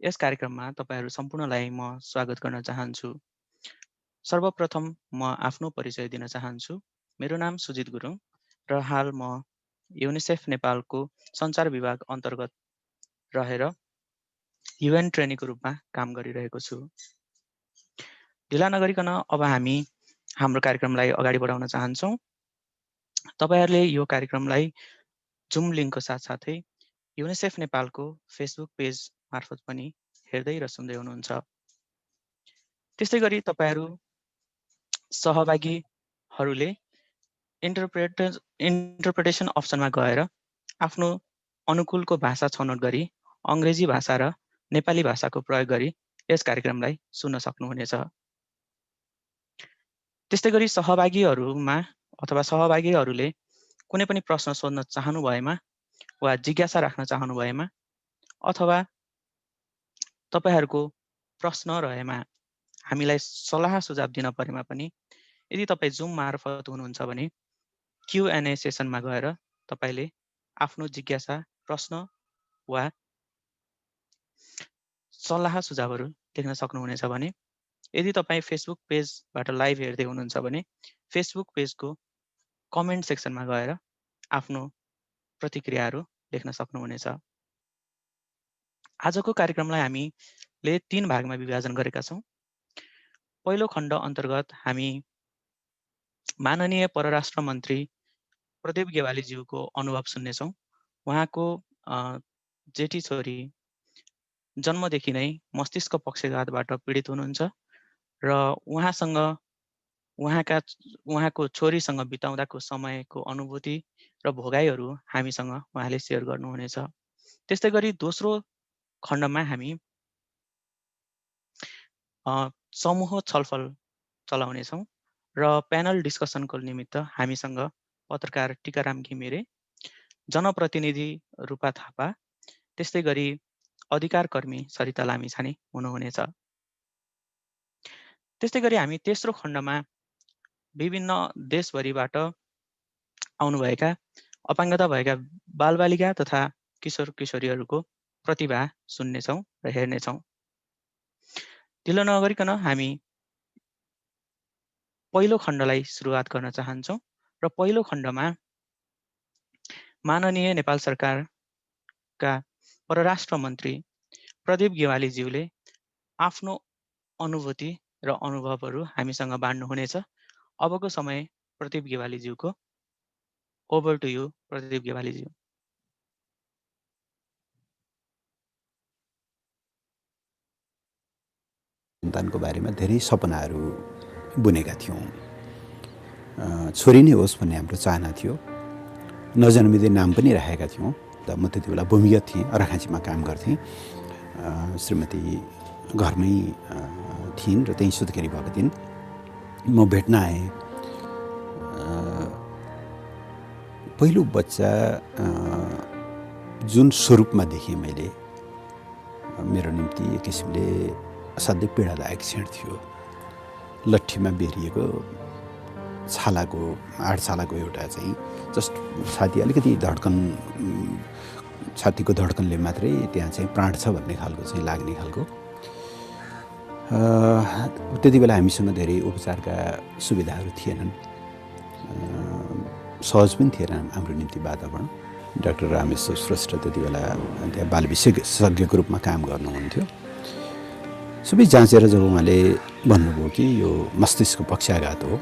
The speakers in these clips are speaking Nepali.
यस कार्यक्रममा तपाईहरू सम्पूर्णलाई म स्वागत गर्न चाहन्छु। सर्वप्रथम म आफ्नो परिचय दिन चाहन्छु। मेरो नाम सुजित गुरुङ र हाल म युनिसेफ नेपालको सञ्चार विभाग अन्तर्गत रहेर युएन ट्रेनीको रूपमा काम गरिरहेको छु। ढिला नगरिकन अब हामी हाम्रो कार्यक्रमलाई अगाडि बढाउन चाहन्छौँ। तपाईहरूले यो कार्यक्रमलाई जुम लिङ्कको साथसाथै युनिसेफ नेपालको फेसबुक पेज मार्फत पनि हेर्दै र सुन्दै हुनुहुन्छ। त्यस्तै गरी तपाईहरू सहभागीहरूले इन्टरप्रिटेसन अप्सनमा गएर आफ्नो अनुकूलको भाषा छनौट गरी अङ्ग्रेजी भाषा र नेपाली भाषाको प्रयोग गरी यस कार्यक्रमलाई सुन्न सक्नुहुनेछ। त्यस्तै गरी सहभागीहरूले कुनै पनि प्रश्न सोध्न चाहनु भएमा वा जिज्ञासा राख्न चाहनु भएमा अथवा तपाईहरूको प्रश्न रहेमा हामीलाई सल्लाह सुझाव दिन परेमा पनि यदि तपाईँ जुम मार्फत हुनुहुन्छ भने Q&A सेसनमा गएर तपाईले आफ्नो जिज्ञासा, प्रश्न वा सल्लाह सुझावहरू लेख्न सक्नुहुनेछ भने यदि तपाईँ फेसबुक पेजबाट लाइभ हेर्दै हुनुहुन्छ भने फेसबुक पेजको कमेन्ट सेक्सनमा गएर आफ्नो प्रतिक्रियाहरू लेख्न सक्नुहुनेछ। आजको कार्यक्रमलाई हामीले 3 भागमा विभाजन गरेका छौँ। पहिलो खण्ड अन्तर्गत हामी माननीय परराष्ट्र मन्त्री प्रदीप गेवालीज्यूको अनुभव सुन्नेछौँ। उहाँको जेठी छोरी जन्मदेखि नै मस्तिष्क पक्षघातबाट पीडित हुनुहुन्छ र उहाँको छोरीसँग बिताउँदाको समयको अनुभूति र भोगाइहरू हामीसँग उहाँले सेयर गर्नुहुनेछ। त्यस्तै गरी दोस्रो खण्डमा हामी समूह छलफल चलाउनेछौँ र प्यानल डिस्कसनको निमित्त हामीसँग पत्रकार टिकाराम घिमिरे, जनप्रतिनिधि रूपा थापा, त्यस्तै गरी अधिकारकर्मी सरिता लामिछाने हुनुहुनेछ। त्यस्तै गरी हामी तेस्रो खण्डमा विभिन्न देशभरिबाट आउनुभएका अपाङ्गता भएका बालबालिका तथा किशोर किशोरीहरूको प्रतिभा सुन्नेछौँ र हेर्नेछौँ। ढिलो नगरिकन हामी पहिलो खण्डलाई सुरुवात गर्न चाहन्छौँ र पहिलो खण्डमा माननीय नेपाल सरकारका परराष्ट्र मन्त्री प्रदीप गेवालीज्यूले आफ्नो अनुभूति र अनुभवहरू हामीसँग बाँड्नुहुनेछ। अबको समय प्रदीप गेवालीज्यूको। ओभर टु यू प्रदीप गेवालीज्यू। सन्तानको बारेमा धेरै सपनाहरू बुनेका थियौँ। छोरी नै होस् भन्ने हाम्रो चाहना थियो। नजन्मिँदै नाम पनि राखेका थियौँ। म त्यति बेला भूमिगत थिएँ, अर्घाखाँचीमा काम गर्थेँ। श्रीमती घरमै थिइन् र त्यहीँ सुत्केरी भएको दिन म भेट्न आएँ। पहिलो बच्चा जुन स्वरूपमा देखेँ मैले, मेरो निम्ति एक किसिमले असाध्यै पीडादायक क्षण थियो। लट्ठीमा बेरिएको छालाको 8 छालाको एउटा चाहिँ जस्ट छाती अलिकति धड्कन, छातीको धड्कनले मात्रै त्यहाँ चाहिँ प्राण छ भन्ने खालको चाहिँ लाग्ने खालको। त्यति बेला हामीसँग धेरै उपचारका सुविधाहरू थिएनन्, सहज पनि थिएन हाम्रो निम्ति वातावरण। डाक्टर रामेश्वर श्रेष्ठ त्यति बेला त्यहाँ बाल विशेषज्ञको रूपमा काम गर्नुहुन्थ्यो। सबै जाँचेर जब उहाँले भन्नुभयो कि यो मस्तिष्क पक्षाघात हो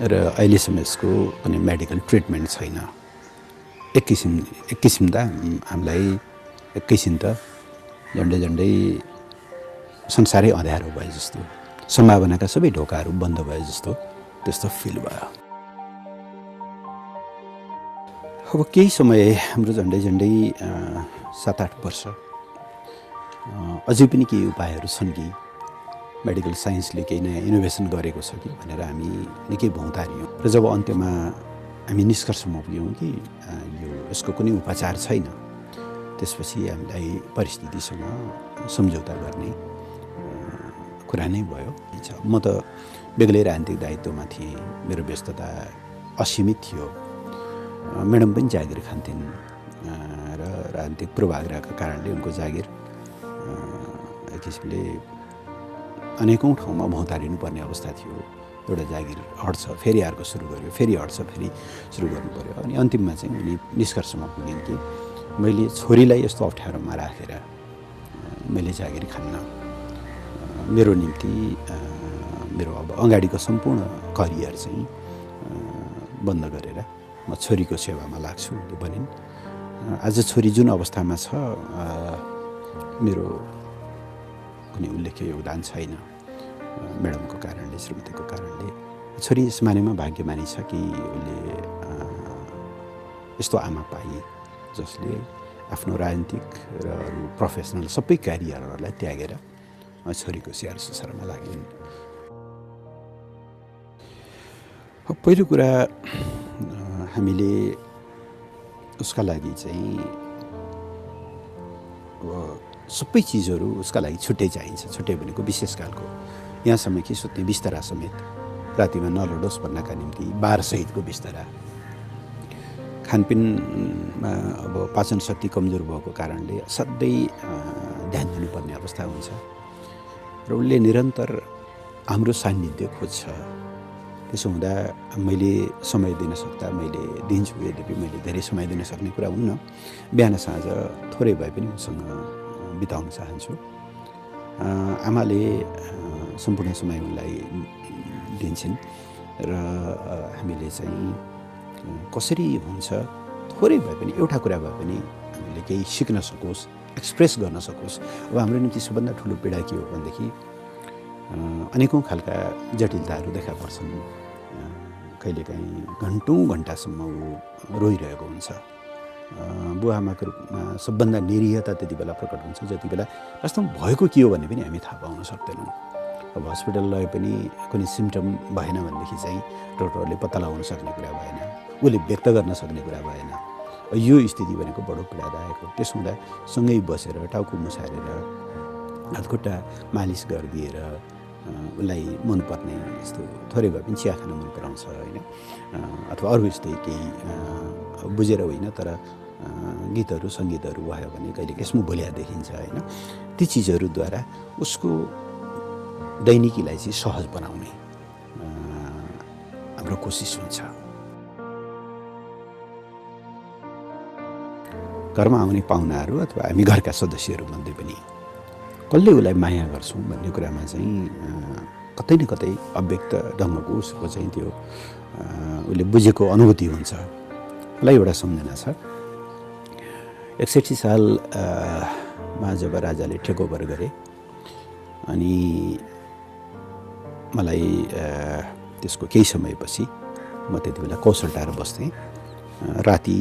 र अहिलेसम्म यसको कुनै मेडिकल ट्रिटमेन्ट छैन, एक किसिम त हामीलाई एकैछिन त झन्डै संसारै अँध्यारो भए जस्तो, सम्भावनाका सबै ढोकाहरू बन्द भए जस्तो त्यस्तो फिल भयो। अब केही समय हाम्रो झन्डै 7-8 वर्ष अझै पनि केही उपायहरू छन् कि मेडिकल साइन्सले केही नयाँ इनोभेसन गरेको छ कि भनेर हामी निकै भौँतारियौँ। र जब अन्त्यमा हामी निष्कर्षमा पुग्यौँ कि यसको कुनै उपचार छैन, त्यसपछि हामीलाई परिस्थितिसँग सम्झौता गर्ने कुरा नै भयो। म त बेग्लै राजनीतिक दायित्वमा थिएँ, मेरो व्यस्तता असीमित थियो। म्याडम पनि जागिर खान्थिन् र राजनीतिक पूर्वाग्रहका कारणले उनको जागिर किसिमले अनेकौँ ठाउँमा भौँतारिनुपर्ने अवस्था थियो। एउटा जागिर हट्छ, फेरि अर्को सुरु गर्यो, फेरि हट्छ, फेरि सुरु गर्नु पऱ्यो। अनि अन्तिममा चाहिँ उनी निष्कर्षमा पुगिन् कि मैले छोरीलाई यस्तो अप्ठ्यारोमा राखेर मैले जागिर खान्न, मेरो निम्ति मेरो अब अगाडिको सम्पूर्ण करियर चाहिँ बन्द गरेर म छोरीको सेवामा लाग्छु भन्ने भनिन्। आज छोरी जुन अवस्थामा छ, मेरो कुनै उल्लेख्य योगदान छैन। म्याडमको कारणले, श्रीमतीको कारणले छोरी यस मानेमा भाग्यमानी छ कि उसले यस्तो आमा पाए जसले आफ्नो राजनीतिक र प्रोफेसनल सबै क्यारियरहरूलाई त्यागेर छोरीको स्याहार सुसारमा लागिन्। पहिलो कुरा हामीले उसका लागि चाहिँ सबै चिजहरू उसका लागि छुट्टै चाहिन्छ। छुट्टै भनेको विशेष खालको, यहाँसम्म कि सुत्ने बिस्तारा समेत रातिमा नलडोस् भन्नका निम्ति बारसहितको बिस्तारा। खानपिनमा अब पाचन शक्ति कमजोर भएको कारणले असाध्यै ध्यान दिनुपर्ने अवस्था हुन्छ र उसले निरन्तर हाम्रो सान्निध्य खोज्छ। त्यसो हुँदा मैले समय दिन सक्दा मैले दिन्छु, यद्यपि मैले धेरै समय दिन सक्ने कुरा हुन्न। बिहान साँझ थोरै भए पनि उसँग बिताउन चाहन्छु। आमाले सम्पूर्ण समय उनलाई दिन्छन् र हामीले चाहिँ कसरी हुन्छ थोरै भए पनि एउटा कुरा भए पनि हामीले केही सिक्न सकोस्, एक्सप्रेस गर्न सकोस्। अब हाम्रो निम्ति सबभन्दा ठुलो पीडा के हो भनेदेखि अनेकौँ खालका जटिलताहरू देखा पर्छन्। कहिलेकाहीँ घन्टौँ घन्टासम्म ऊ रोइरहेको हुन्छ। बुवा आमाको रूपमा सबभन्दा निरीहता त्यति बेला प्रकट हुन्छ जति बेला वास्तवमा भएको के हो भन्ने पनि हामी थाहा पाउन सक्दैनौँ। अब हस्पिटल लगे पनि कुनै सिम्टम भएन भनेदेखि चाहिँ डक्टरहरूले पत्ता लगाउन सक्ने कुरा भएन, उसले व्यक्त गर्न सक्ने कुरा भएन। यो स्थिति भनेको बडो पीडादायक हो। त्यसो हुँदा सँगै बसेर टाउको मुसारेर हातखुट्टा मालिस गरिदिएर उसलाई मनपर्ने यस्तो थोरै भए पनि चिया खान मन पराउँछ होइन, अथवा अरू यस्तै केही बुझेर होइन तर गीतहरू सङ्गीतहरू भयो भने कहिले यसमा भोलिया देखिन्छ होइन। ती चिजहरूद्वारा उसको दैनिकीलाई चाहिँ सहज बनाउने हाम्रो कोसिस हुन्छ। घरमा आउने पाहुनाहरू अथवा हामी घरका सदस्यहरूमध्ये पनि कसले उसलाई माया गर्छौँ भन्ने कुरामा चाहिँ कतै न कतै अव्यक्त ढङ्गको उसको चाहिँ त्यो उसले बुझेको अनुभूति हुन्छ। मलाई एउटा सम्झना छ, 61 सालमा जब राजाले टेकओभर गरे अनि मलाई त्यसको केही समयपछि म त्यति बेला कौशलटार बस्थेँ। राति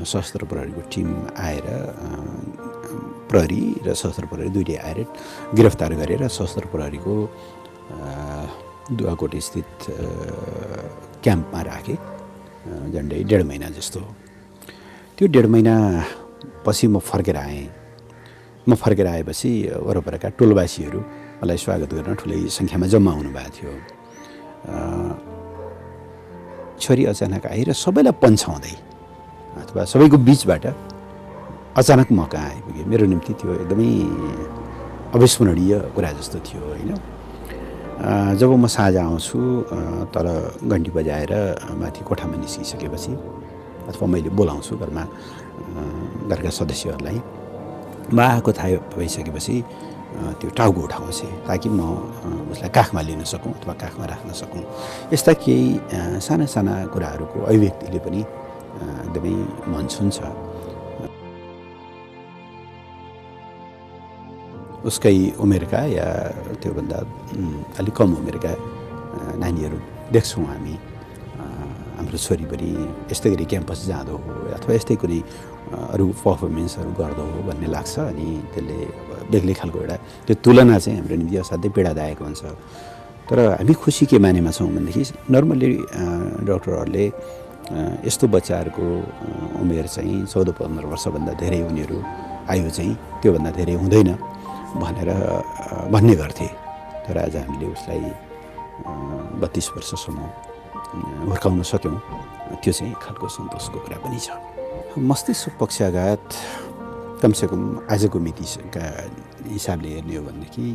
सशस्त्र प्रहरीको टिम आएर प्रहरी र सशस्त्र प्रहरी दुईटै आएर गिरफ्तार गरेर सशस्त्र प्रहरीको दुवाकोट स्थित क्याम्पमा राखे झन्डै 1.5 महिना जस्तो। त्यो 1.5 महिना पछि म फर्केर आएँ। म फर्केर आएपछि वरपरका टोलवासीहरू मलाई स्वागत गर्न ठुलै सङ्ख्यामा जम्मा हुनुभएको थियो। छोरी अचानक आएर सबैलाई पन्छाउँदै अथवा सबैको बिचबाट अचानक म कहाँ आइपुगेँ। मेरो निम्ति त्यो एकदमै अविस्मरणीय कुरा जस्तो थियो होइन। जब म साँझ आउँछु तर घन्टी बजाएर माथि कोठामा निस्किसकेपछि अथवा मैले बोलाउँछु घरमा घरका सदस्यहरूलाई, म आएको थाहा भइसकेपछि त्यो टाउको उठाउँछ ताकि म उसलाई काखमा लिन सकौँ अथवा काखमा राख्न सकौँ। यस्ता केही साना साना कुराहरूको अभिव्यक्तिले पनि एकदमै मन छुन्छ। उसकै उमेरका या त्योभन्दा अलिक कम उमेरका नानीहरू देख्छौँ हामी। हाम्रो छोरी पनि यस्तै गरी क्याम्पस जाँदो हो अथवा यस्तै कुनै अरू पर्फर्मेन्सहरू गर्दो हो भन्ने लाग्छ। अनि त्यसले बेग्लै खालको एउटा त्यो तुलना चाहिँ हाम्रो निम्ति असाध्यै पीडादायक हुन्छ। तर हामी खुसी के मानेमा छौँ भनेदेखि नर्मल्ली डक्टरहरूले यस्तो बच्चाहरूको उमेर चाहिँ 14-15 वर्षभन्दा धेरै उनीहरू आयु चाहिँ त्योभन्दा धेरै हुँदैन भन्ने गर्थे। तर आज हामीले उसलाई 32 वर्षसम्म हुर्काउन सक्यौँ, त्यो चाहिँ एक खालको सन्तोषको कुरा पनि छ। मस्तिष्क पक्षाघात कमसेकम आजको मितिका हिसाबले हेर्ने हो भनेदेखि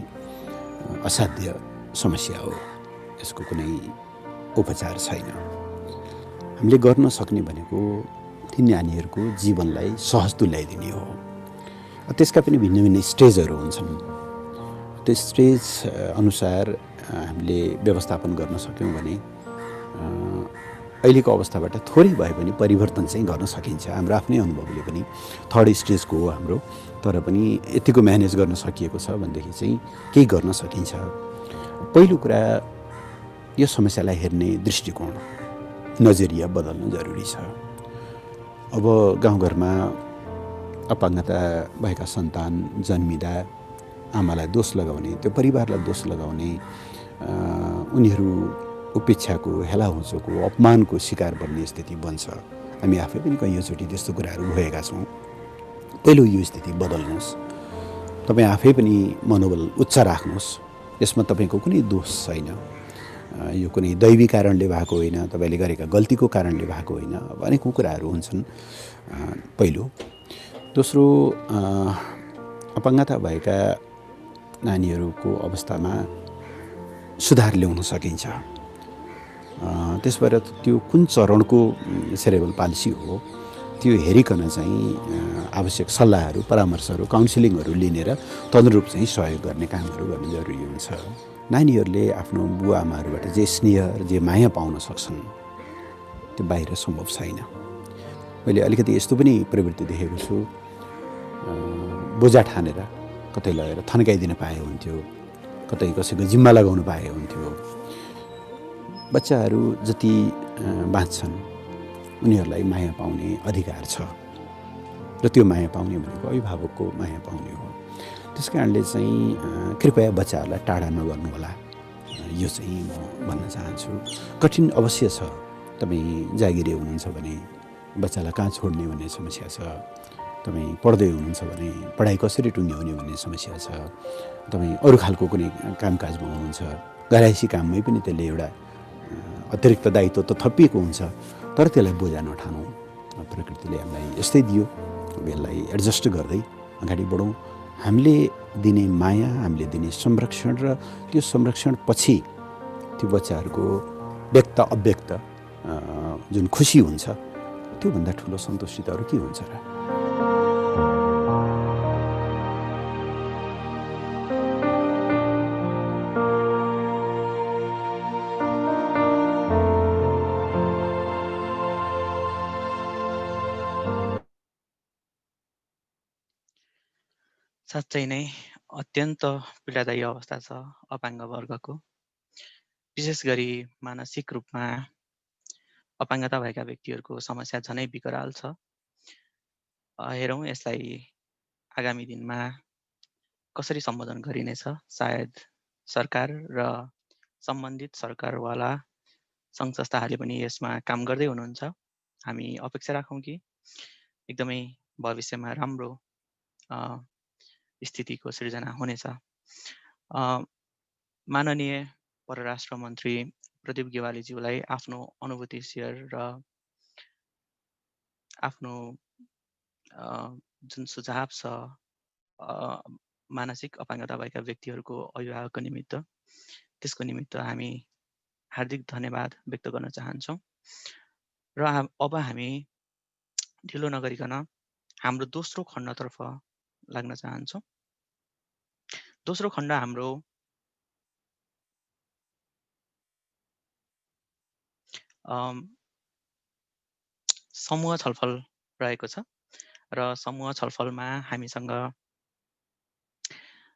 असाध्य समस्या हो, यसको कुनै उपचार छैन। हामीले गर्न सक्ने भनेको ती नानीहरूको जीवनलाई सहज तुल्याइदिने हो। त्यसका पनि भिन्न भिन्न स्टेजहरू हुन्छन्। त्यो स्टेज अनुसार हामीले व्यवस्थापन गर्न सक्यौँ भने अहिलेको अवस्थाबाट थोरै भए पनि परिवर्तन चाहिँ गर्न सकिन्छ। हाम्रो आफ्नै अनुभवले पनि थर्ड स्टेजको हो हाम्रो, तर पनि यतिको म्यानेज गर्न सकिएको छ भनेदेखि चाहिँ केही गर्न सकिन्छ। पहिलो कुरा यो समस्यालाई हेर्ने दृष्टिकोण, नजरिया बदल्न जरुरी छ। अब गाउँघरमा अपाङ्गता भएका सन्तान जन्मिँदा आमालाई दोष लगाउने, त्यो परिवारलाई दोष लगाउने, उनीहरू उपेक्षाको, हेलाहोचोको, अपमानको शिकार बन्ने स्थिति बन्छ। हामी आफै पनि कैयौँचोटि त्यस्तो कुराहरू भएका छौँ। पहिलो यो स्थिति बदल्नुहोस्। तपाईँ आफै पनि मनोबल उच्च राख्नुहोस्। यसमा तपाईँको कुनै दोष छैन। यो कुनै दैवी कारणले भएको होइन, तपाईँले गरेका गल्तीको कारणले भएको होइन। अनेकौँ कुराहरू हुन्छन्। पहिलो। दोस्रो, अपाङ्गता भएका नानीहरूको अवस्थामा सुधार ल्याउन सकिन्छ। त्यसबाट त्यो कुन चरणको सेरेब्रल पाल्सी हो त्यो हेरिकन चाहिँ आवश्यक सल्लाहहरू, परामर्शहरू, काउन्सिलिङहरू लिनेर तदनुरूप चाहिँ सहयोग गर्ने कामहरू गर्नु जरुरी हुन्छ। नानीहरूले आफ्नो बुवा आमाहरूबाट जे स्नेह, जे माया पाउन सक्छन् त्यो बाहिर सम्भव छैन। मैले अलिकति यस्तो पनि प्रवृत्ति देखेको छु, बोझा ठानेर कतै लगेर थन्काइदिन पाए हुन्थ्यो, कतै कसैको जिम्मा लगाउनु पाए हुन्थ्यो। बच्चाहरू जति बाँच्छन् उनीहरूलाई माया पाउने अधिकार छ, र त्यो माया पाउने भनेको अभिभावकको माया पाउने हो। त्यस कारणले चाहिँ कृपया बच्चाहरूलाई टाढा नगर्नुहोला, यो चाहिँ म भन्न चाहन्छु। कठिन अवश्य छ। तपाईँ जागिरे हुनुहुन्छ भने बच्चालाई कहाँ छोड्ने भन्ने समस्या छ। तपाईँ पढ्दै हुनुहुन्छ भने पढाइ कसरी टुङ्ग्याउने भन्ने समस्या छ। तपाईँ अरू खालको कुनै कामकाजमा हुनुहुन्छ, घरायसी काममै पनि त्यसले एउटा अतिरिक्त दायित्व त थपिएको हुन्छ, तर त्यसलाई बोझा नठानौँ। प्रकृतिले हामीलाई यस्तै दियो, यसलाई एडजस्ट गर्दै अगाडि बढौँ। हामीले दिने माया, हामीले दिने संरक्षण र त्यो संरक्षण पछि त्यो बच्चाहरूको व्यक्त अव्यक्त जुन खुसी हुन्छ, त्योभन्दा ठुलो सन्तुष्टि त अरू के हुन्छ र। साँच्चै नै अत्यन्त पीडादायी अवस्था छ अपाङ्ग वर्गको। विशेष गरी मानसिक रूपमा अपाङ्गता भएका व्यक्तिहरूको समस्या झनै विकराल छ। हेरौँ यसलाई आगामी दिनमा कसरी सम्बोधन गरिनेछ। सायद सरकार र सम्बन्धित सरकारवाला सङ्घ संस्थाहरूले पनि यसमा काम गर्दै हुनुहुन्छ। हामी अपेक्षा राखौँ कि एकदमै भविष्यमा राम्रो स्थितिको सिर्जना हुनेछ। माननीय परराष्ट्र मन्त्री प्रदीप गेवालीज्यूलाई आफ्नो अनुभूति सेयर र आफ्नो जुन सुझाव छ मानसिक अपाङ्गता भएका व्यक्तिहरूको अभिभावकको निमित्त, त्यसको निमित्त हामी हार्दिक धन्यवाद व्यक्त गर्न चाहन्छौँ। र अब हामी ढिलो नगरिकन हाम्रो दोस्रो खण्डतर्फ लाग्न चाहन्छौँ। दोस्रो खण्ड हाम्रो समूह छलफल रहेको छ, र समूह छलफलमा हामीसँग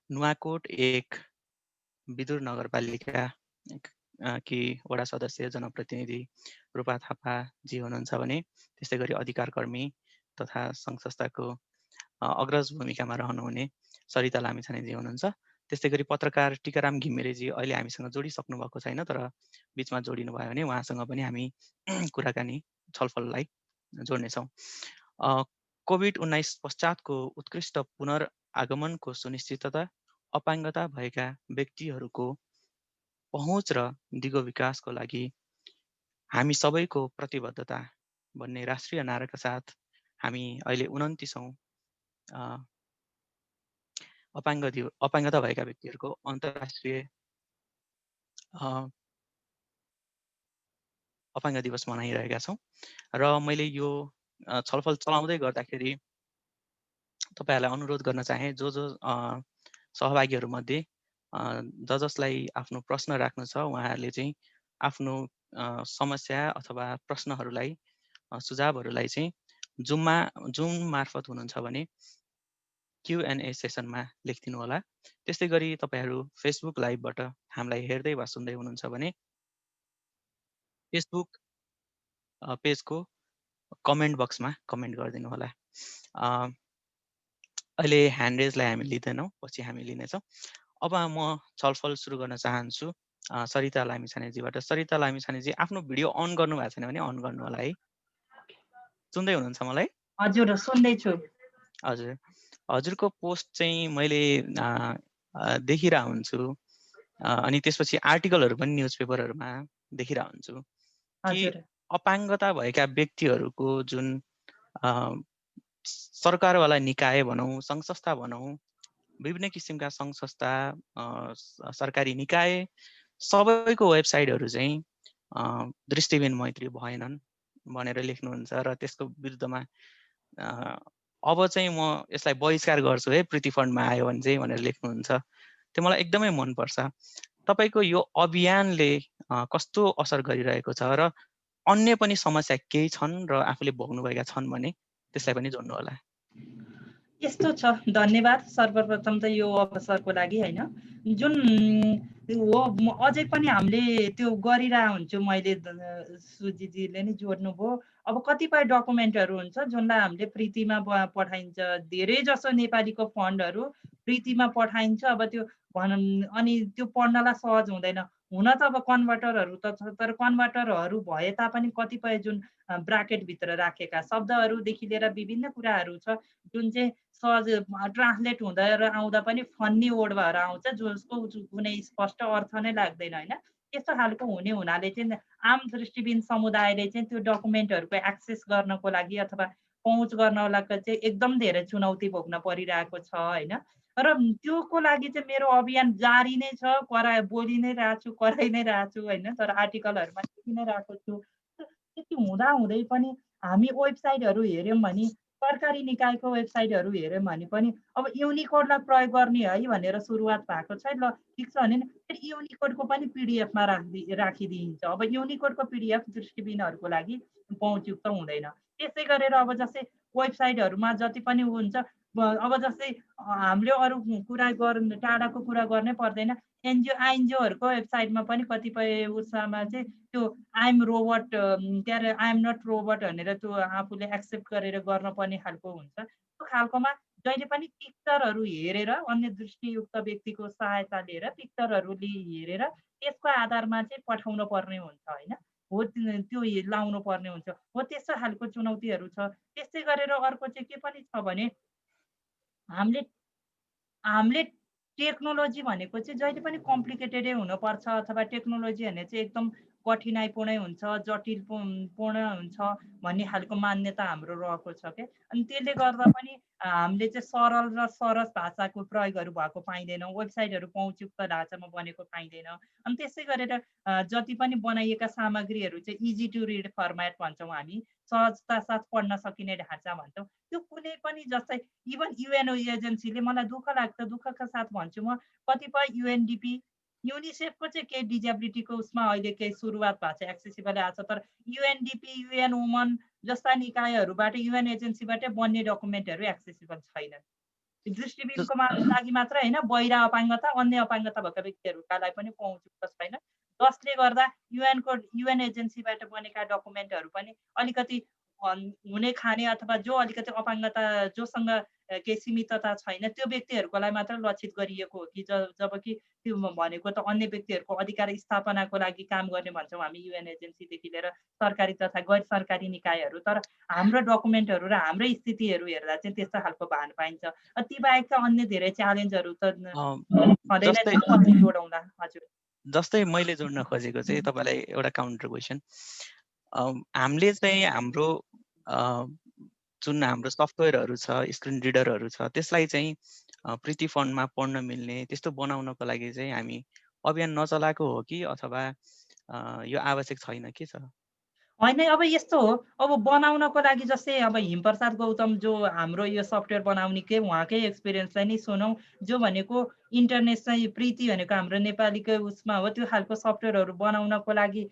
नुवाकोट 1 विदुर नगरपालिका कि वडा सदस्य जनप्रतिनिधि रूपा थापाजी हुनुहुन्छ भने, त्यस्तै गरी अधिकारकर्मी तथा सङ्घ संस्थाको अग्रज भूमिकामा रहनुहुने सरिता लामिछानेजी हुनुहुन्छ। त्यस्तै गरी पत्रकार टिकाराम घिमिरेजी अहिले हामीसँग जोडिसक्नु भएको छैन, तर बिचमा जोडिनु भयो भने उहाँसँग पनि हामी कुराकानी छलफललाई जोड्नेछौँ। कोभिड-19 पश्चातको उत्कृष्ट पुनर्आगमनको सुनिश्चितता, अपाङ्गता भएका व्यक्तिहरूको पहुँच र दिगो विकासको लागि हामी सबैको प्रतिबद्धता भन्ने राष्ट्रिय नाराका साथ हामी अहिले 29औँ अपाङ्गता भएका व्यक्तिहरूको अन्तर्राष्ट्रिय अपाङ्ग दिवस मनाइरहेका छौँ र मैले यो छलफल चलाउँदै गर्दाखेरि तपाईहरुलाई अनुरोध गर्न चाहे जो सहभागीहरूमध्ये जसलाई आफ्नो प्रश्न राख्नु छ उहाँहरूले चाहिँ आफ्नो समस्या अथवा प्रश्नहरूलाई सुझावहरूलाई चाहिँ जुम मार्फत हुनुहुन्छ भने Q&A सेसनमा लेखिदिनु होला। त्यस्तै गरी तपाईहरु फेसबुक लाइभबाट हामीलाई हेर्दै वा सुन्दै हुनुहुन्छ भने फेसबुक पेजको कमेन्ट बक्समा कमेन्ट गरिदिनु होला। अहिले ह्यान्ड रेजलाई हामी लिदैनौं, पछि हामी लिनेछौं। अब म छलफल सुरु गर्न चाहन्छु सरिता लामिछानेजीबाट। सरिता लामिछानेजी आफ्नो भिडियो अन गर्नु भएको छैन भने अन गर्नु होला है। सुन्दै हुनुहुन्छ मलाई? हजुर सुन्दै छु। हजुर, हजुरको पोस्ट चाहिँ मैले देखिरा हुन्छु अनि त्यसपछि आर्टिकलहरु पनि न्यूज पेपरहरुमा देखिरा हुन्छु कि अपाङ्गता भएका व्यक्तिहरुको जुन सरकारवाला निकाय भनौं, संघ संस्था भनौं, विभिन्न किसिमका संघ संस्था, सरकारी निकाय सबैको वेबसाइटहरु चाहिँ दृष्टिबिन मैत्री भएनन् भनेर लेख्नुहुन्छ र त्यसको विरुद्धमा अब चाहिँ म यसलाई बहिष्कार गर्छु है प्रीति फन्डमा आयो भने चाहिँ भनेर लेख्नुहुन्छ। त्यो मलाई एकदमै मन पर्छ। तपाईको यो अभियानले कस्तो असर गरिरहेको छ र अन्य पनि समस्या केही छन् र आफूले भोग्नु भएका छन् भने त्यसलाई पनि जोड्नु होला। यस्तो छ, धन्यवाद सर्वप्रथम त यो अवसरको लागि हैन। जुन हो अझै पनि हामीले त्यो गरिरा हुन्छु। मैले सुजितजीले नै जोड्नुभयो। अब कतिपय डकुमेन्टहरु हुन्छ जुनलाई हामीले प्रीतिमा पठाइन्छ। धेरै जसो नेपालीको फन्डहरु प्रीतिमा पठाइन्छ। अब त्यो अनि त्यो पढ्नलाई सहज हुँदैन। हुन त अब कन्भर्टरहरु त छ, तर कन्भर्टरहरु भए तापनि कतिपय जुन ब्राकेट भित्र राखेका शब्दहरुदेखि लिएर विभिन्न कुराहरु छ जुन चाहिँ सहज ट्रान्सलेट हुँदा र आउँदा पनि फन्नी वर्ड भएर आउँछ जसको कुनै स्पष्ट अर्थ नै लाग्दैन हैन। त्यस्तो खालको हुने हुनाले चाहिँ आम दृष्टिबिन समुदायले चाहिँ त्यो डकुमेन्टहरुको एक्सेस गर्नको लागि अथवा पहुँच गर्नलाई चाहिँ एकदम धेरै चुनौती भोग्न परिरहेको छ हैन। र त्योको लागि चाहिँ मेरो अभियान जारी नै छ। बोलि नै रहेछु, कराइ नै रहेछु हैन। तर आर्टिकलहरुमा लेखि नै रहेको छु। त्यति हुँदा हुँदै पनि हामी वेबसाइटहरु हेर्यौं भने सरकारी निकायको वेबसाइटहरु हेर्यौं भने पनि अब युनिकोडलाई प्रयोग गर्ने है भनेर सुरुवात भएको छ। ल ठिक छ भने फेरि युनिकोडको पनि पीडीएफमा राखिदिन्छ। अब युनिकोडको पीडीएफ दृष्टिबिनहरुको लागि पहुँचयुक्त हुँदैन। त्यसै गरेर अब जस्तै वेबसाइटहरुमा जति पनि हुन्छ अब जस्तै हामीले अरु कुरा टाढाको कुरा गर्नै पर्दैन। आइएनजिओहरुको वेबसाइटमा पनि कतिपय उसमा चाहिँ त्यो आई एम रोबोट के अरे आई एम नट रोबोट भनेर त्यो आफूले एक्सेप्ट गरेर गर्नुपर्ने खालको हुन्छ। त्यो खालकोमा जहिले पनि पिक्चरहरु हेरेर अन्य दृष्टियुक्त व्यक्तिको सहायता लिएर पिक्चरहरु हेरेर त्यसको आधारमा चाहिँ पठाउनु पर्ने हुन्छ हैन। हो त्यो लाउनु पर्ने हुन्छ। हो त्यस्तो खालको चुनौतीहरु छ। त्यस्तै गरेर अर्को चाहिँ के पनि छ भने हामीले टेक्नोलोजी भनेको चाहिँ जहिले पनि कम्प्लिकेटेडै हुनुपर्छ अथवा टेक्नोलोजी भने चाहिँ एकदम कठिनाइपूर्णै हुन्छ, जटिलपूर्ण हुन्छ भन्ने खालको मान्यता हाम्रो रहेको छ के। अनि त्यसले गर्दा पनि हामीले चाहिँ सरल र सरस भाषाको प्रयोगहरु भएको पाइँदैनौँ। वेबसाइटहरु पहुँचयुक्त ढाँचामा बनेको पाइँदैन। अनि त्यसै गरेर जति पनि बनाइएका सामग्रीहरु चाहिँ इजी टु रिड फर्मेट भन्छौँ हामी, सहजता साथ पढ्न सकिने ढाँचा भन्छौँ। त्यो कुनै पनि जस्तै इभन युएनओ एजेन्सीले मलाई दुःखका साथ भन्छु म, कतिपय युएनडीपी युनिसेफको चाहिँ केही डिजेबिलिटीको उसमा अहिले केही सुरुवात भएको छ, एक्सेसिबल आएको छ। तर युएनडीपी, युएन वुमन जस्ता निकायहरुबाट युएन एजेन्सीबाटै बन्ने डकुमेन्टहरु एक्सेसिबल छैनन्। दृष्टिबिनको लागि मात्र हैन, बहिरा अपाङ्गता, अन्य अपाङ्गता भएका व्यक्तिहरुकालाई पनि पहुँचयुक्त छैन। जसले गर्दा युएन एजेन्सीबाट बनेका डकुमेन्टहरु पनि अलिकति हुने खाने अथवा जो अलिकति अपाङ्गता जोसँग केही सीमितता छैन त्यो व्यक्तिहरुकोलाई मात्र लक्षित गरिएको हो कि जबकि त्यो भनेको त अन्य व्यक्तिहरुको अधिकार स्थापनाको लागि काम गर्ने भन्छौँ हामी युएन एजेन्सीदेखि लिएर सरकारी तथा गैर सरकारी निकायहरु। तर हाम्रो डकुमेन्टहरु र हाम्रो स्थितिहरु हेर्दा चाहिँ त्यस्तो खालको भान पाइन्छ। ती बाहेकका अन्य धेरै च्यालेन्जहरु त छँदै नै छ। पछि जोडौँला। हजुर, जस्तै मैले जोड्न खोजेको चाहिँ तपाईलाई एउटा काउन्टर क्वेसन, हामीले चाहिँ हाम्रो जुन हाम्रो सफ्टवेयरहरू छ, स्क्रिन रिडरहरू छ, त्यसलाई चाहिँ प्रीति फन्डमा पढ्न मिल्ने त्यस्तो बनाउनको लागि चाहिँ हामी अभियान नचलाएको हो कि अथवा यो आवश्यक छैन के छ? होइन अब यस्तो हो, अब बनाउनको लागि जस्तै अब हिमप्रसाद गौतम जो हाम्रो यो सफ्टवेयर बनाउनेकै उहाँकै एक्सपिरियन्सलाई नै सुनौँ। जो भनेको इन्टरनेट चाहिँ प्रीति भनेको हाम्रो नेपालीकै उसमा हो, त्यो खालको सफ्टवेयरहरू बनाउनको लागि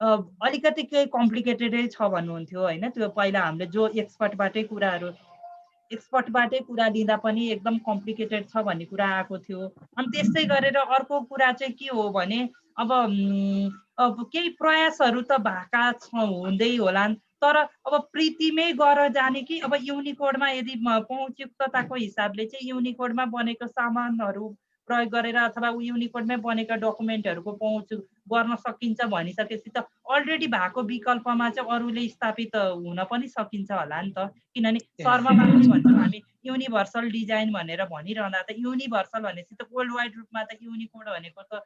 अ, अलिकति केही कम्प्लिकेटेडै छ भन्नुहुन्थ्यो होइन। त्यो पहिला हामीले जो एक्सपर्टबाटै कुरा लिँदा पनि एकदम कम्प्लिकेटेड छ भन्ने कुरा आएको थियो। अनि त्यस्तै गरेर अर्को कुरा चाहिँ के हो भने अब केही प्रयासहरू त भएका हुँदै होलान्। तर अब प्रीतिमै गरेर जाने कि अब युनिकोडमा यदि पहुँचयुक्तताको हिसाबले चाहिँ युनिकोडमा बनेको सामानहरू प्रयोग गरेर अथवा युनिकोडमै बनेका डकुमेन्टहरूको पहुँच गर्न सकिन्छ भनिसकेपछि त अलरेडी भएको विकल्पमा चाहिँ अरूले स्थापित हुन पनि सकिन्छ होला नि त। किनभने सर्वमा के भन्छौँ हामी युनिभर्सल डिजाइन भनेर भनिरहँदा त युनिभर्सल भनेपछि त वर्ल्ड वाइड रूपमा त युनिकोड भनेको त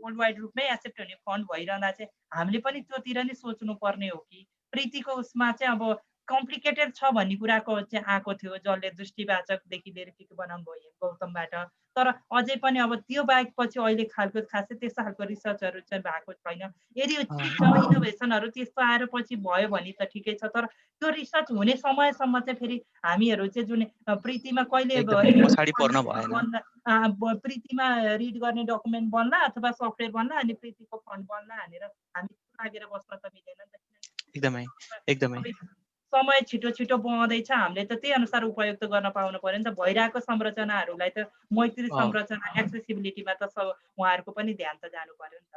वर्ल्ड वाइड रूपमै एक्सेप्ट हुने फन्ड भइरहँदा चाहिँ हामीले पनि त्योतिर नै सोच्नुपर्ने हो कि प्रीतिको उसमा चाहिँ अब कम्प्लिकेटेड छ भन्ने कुराको चाहिँ आएको थियो, जसले दृष्टिवाचकदेखि लिएर के बनाउनु भयो गौतमबाट। तर अझै पनि अब त्यो बाहेक पछि अहिले खालको खासै त्यस्तो खालको रिसर्चहरू चाहिँ भएको छैन। यदि ठिक छ इनोभेसनहरू त्यस्तो आएर पछि भयो भने त ठिकै छ। तर त्यो रिसर्च हुने समयसम्म चाहिँ फेरि हामीहरू चाहिँ जुन प्रीतिमा कहिले एकदमै पछाडि पर्न भएन। प्रीतिमा रिड गर्ने डकुमेन्ट बन्ला अथवा सफ्टवेयर बन्ला अनि प्रीतिको फन्ड बन्ला भनेर हामी लागेर बस्न त मिलेन नि त। एकदमै एकदमै अब समय छिटो छिटो बढ्दैछ, हामीले त त्यही अनुसार उपयुक्त गर्न पाउनु पर्यो नि त। भइरहेको संरचनाहरूलाई त मैत्री संरचना एक्सेसिबिलिटीमा त उहाँहरूको पनि ध्यान त जानु पर्यो नि त।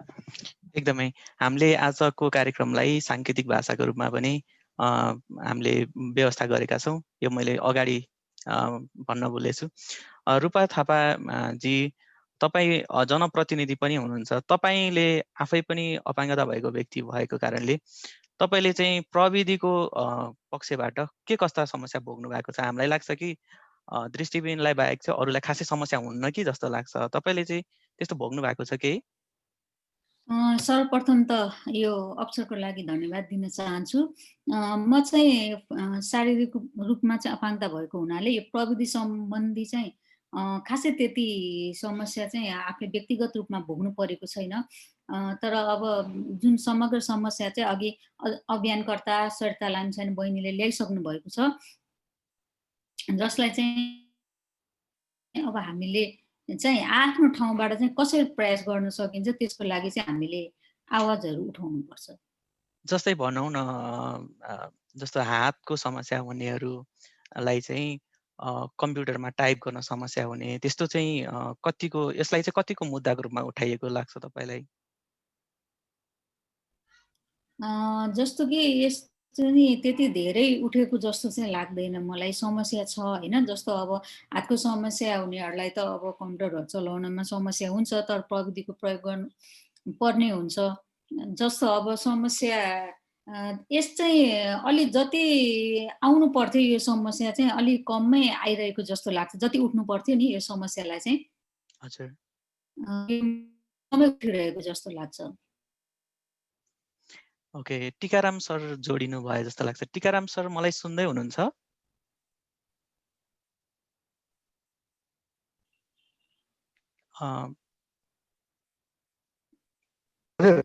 एकदमै हामीले आजको कार्यक्रमलाई साङ्केतिक भाषाको रूपमा पनि हामीले व्यवस्था गरेका छौँ। यो मैले अगाडि भन्न भुलेछु। रूपा थापा जी, तपाईँ जनप्रतिनिधि पनि हुनुहुन्छ। तपाईँले आफै पनि अपाङ्गता भएको व्यक्ति भएको कारणले तपाईँले चाहिँ प्रविधिको पक्षबाट के कस्ता समस्या भोग्नु भएको छ? हामीलाई लाग्छ कि दृष्टिविहीनलाई बाहेक चाहिँ अरूलाई खासै समस्या हुन्न कि जस्तो लाग्छ। तपाईँले चाहिँ त्यस्तो भोग्नु भएको छ केही? सर्वप्रथम त यो अवसरको लागि धन्यवाद दिन चाहन्छु। म चाहिँ शारीरिक रूपमा चाहिँ अपाङ्गता भएको हुनाले यो प्रविधि सम्बन्धी चाहिँ खासै त्यति समस्या चाहिँ आफै व्यक्तिगत रूपमा भोग्नु परेको छैन। तर अब जुन समग्र समस्या चाहिँ अघि अभियानकर्ता सरिता लामिछाने बहिनीले ल्याइसक्नु भएको छ, जसलाई चाहिँ अब हामीले चाहिँ आफ्नो ठाउँबाट चाहिँ कसरी प्रयास गर्न सकिन्छ त्यसको लागि चाहिँ हामीले आवाजहरू उठाउनुपर्छ। जस्तै भनौँ न, जस्तो हातको समस्या हुनेहरूलाई चाहिँ कम्प्युटरमा टाइप गर्न समस्या हुने, त्यस्तो चाहिँ यसलाई चाहिँ कतिको मुद्दाको रूपमा उठाइएको लाग्छ तपाईँलाई? जस्तो कि यस्तो नि त्यति धेरै उठेको जस्तो चाहिँ लाग्दैन मलाई। समस्या छ होइन। जस्तो अब हातको समस्या हुनेहरूलाई त अब कम्प्युटरहरू चलाउनमा समस्या हुन्छ, तर प्रविधिको प्रयोग गर्नु पर्ने हुन्छ। जस्तो अब समस्या यस चाहिँ अलि जति आउनु पर्थ्यो यो समस्या चाहिँ अलिक कमै आइरहेको जस्तो लाग्छ। जति उठ्नु पर्थ्यो नि यो समस्यालाई चाहिँ हजुर, कमै उठिरहेको जस्तो लाग्छ। ओके, टिकाराम सर जोडिनु भयो जस्तो लाग्छ। टिकाराम सर, मलाई सुन्दै हुनुहुन्छ?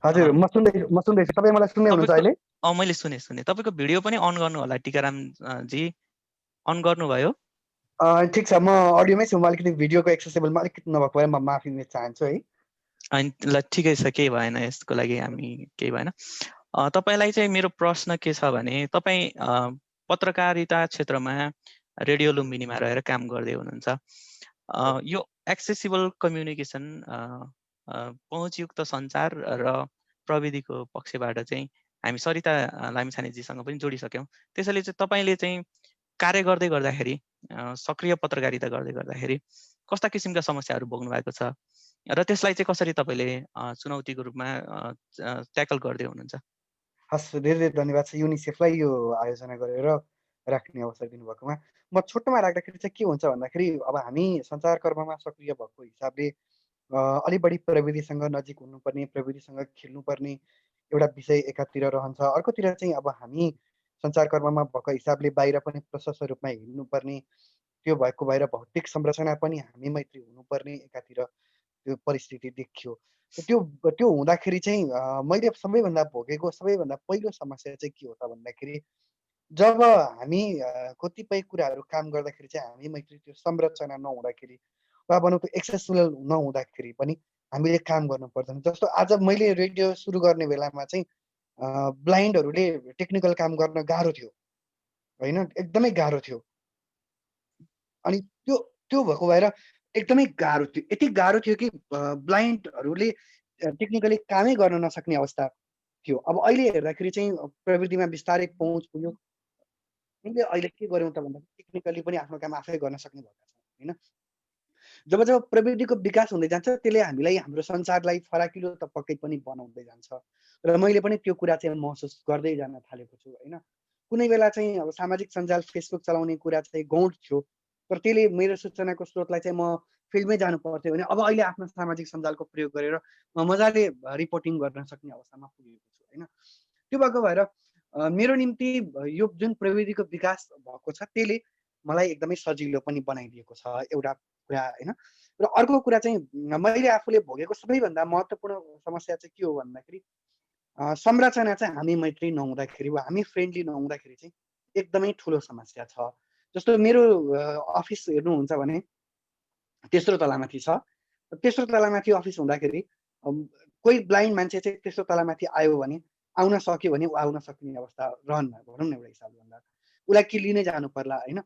हजुर, म सुन्दैछु। तपाईँ मलाई सुन्दै हुनुहुन्छ अहिले? मैले सुने। तपाईँको भिडियो पनि अन गर्नु होला टिकाराम जी, अन गर्नुभयो? ठिक छ, म अडियोमै छु। म अलिकति भिडियोको एक्सेसिबलमा अलिकति नभएको भए म माफी चाहन्छु है। ल ठिकै छ, केही भएन, यसको लागि हामी केही भएन। तपाईँलाई चाहिँ मेरो प्रश्न के छ भने, तपाईँ पत्रकारिता क्षेत्रमा रेडियो लुम्बिनीमा रहेर काम गर्दै हुनुहुन्छ। यो एक्सेसिबल कम्युनिकेसन, पहुँचयुक्त सञ्चार र प्रविधिको पक्षबाट चाहिँ हामी सरिता लामिछानेजीसँग पनि जोडिसक्यौँ। त्यसैले चाहिँ तपाईँले चाहिँ कार्य गर्दै गर्दाखेरि, सक्रिय पत्रकारिता गर्दै गर्दाखेरि कस्ता किसिमका समस्याहरू भोग्नु भएको छ र त्यसलाई चाहिँ कसरी तपाईँले चुनौतीको रूपमा ट्याकल गर्दै हुनुहुन्छ? हस्, धेरै धन्यवाद छ युनिसेफलाई यो आयोजना गरेर राख्ने अवसर दिनुभएकोमा। म छोटोमा राख्दाखेरि चाहिँ के हुन्छ भन्दाखेरि, अब हामी सञ्चारकर्ममा सक्रिय भएको हिसाबले अलि बढी प्रविधिसँग नजिक हुनुपर्ने, प्रविधिसँग खेल्नुपर्ने एउटा विषय एकातिर रहन्छ। अर्कोतिर चाहिँ अब हामी सञ्चारकर्ममा भएको हिसाबले बाहिर पनि प्रशस्त रूपमा हिँड्नुपर्ने, त्यो भएको भएर भौतिक संरचना पनि हामी मैत्री हुनुपर्ने एकातिर त्यो परिस्थिति देखियो। त्यो त्यो हुँदाखेरि चाहिँ मैले सबैभन्दा भोगेको सबैभन्दा पहिलो समस्या चाहिँ के हो त भन्दाखेरि, जब हामी कतिपय कुराहरू काम गर्दाखेरि चाहिँ हामी मैत्री त्यो संरचना नहुँदाखेरि वा भनौँ त्यो एक्सेसिबल नहुँदाखेरि पनि हामीले काम गर्नु पर्दैन। जस्तो आज मैले रेडियो सुरु गर्ने बेलामा चाहिँ ब्लाइन्डहरूले टेक्निकल काम गर्न गाह्रो थियो होइन, एकदमै गाह्रो थियो। अनि त्यो त्यो भएको भएर एकदमै गाह्रो थियो, यति गाह्रो थियो कि ब्लाइन्डहरूले टेक्निकली कामै गर्न नसक्ने अवस्था थियो। अब अहिले हेर्दाखेरि चाहिँ प्रविधिमा बिस्तारै पहुँच पुग्यो। हामीले अहिले के गर्यौँ त भन्दा टेक्निकली पनि आफ्नो काम आफै गर्न सक्ने भएका छौँ होइन। जब जब प्रविधिको विकास हुँदै जान्छ त्यसले हामीलाई हाम्रो संसारलाई फराकिलो त पक्कै पनि बनाउँदै जान्छ र मैले पनि त्यो कुरा चाहिँ महसुस गर्दै जान थालेको छु होइन। कुनै बेला चाहिँ अब सामाजिक सञ्जाल फेसबुक चलाउने कुरा चाहिँ गौण थियो, तर त्यसले मेरो सूचनाको स्रोतलाई चाहिँ म फिल्डमै जानु पर्थ्यो भने अब अहिले आफ्नो सामाजिक सञ्जालको प्रयोग गरेर म मजाले रिपोर्टिङ गर्न सक्ने अवस्थामा पुगेको छु होइन। त्यो भएको भएर मेरो निम्ति यो जुन प्रविधिको विकास भएको छ त्यसले मलाई एकदमै सजिलो पनि बनाइदिएको छ एउटा कुरा होइन। र अर्को कुरा चाहिँ मैले आफूले भोगेको सबैभन्दा महत्त्वपूर्ण समस्या चाहिँ के हो भन्दाखेरि संरचना चाहिँ हामी मैत्री नहुँदाखेरि वा हामी फ्रेन्डली नहुँदाखेरि चाहिँ एकदमै ठुलो समस्या छ। जस्तो मेरो अफिस हेर्नुहुन्छ भने तेस्रो तलामाथि छ। तेस्रो तलामाथि अफिस हुँदाखेरि कोही ब्लाइन्ड मान्छे चाहिँ तेस्रो तलामाथि आयो भने आउन सक्यो भने ऊ आउन सक्ने अवस्था रहन्न भनौँ न एउटा हिसाबले भन्दा, उसलाई कि लिनै जानु पर्ला होइन।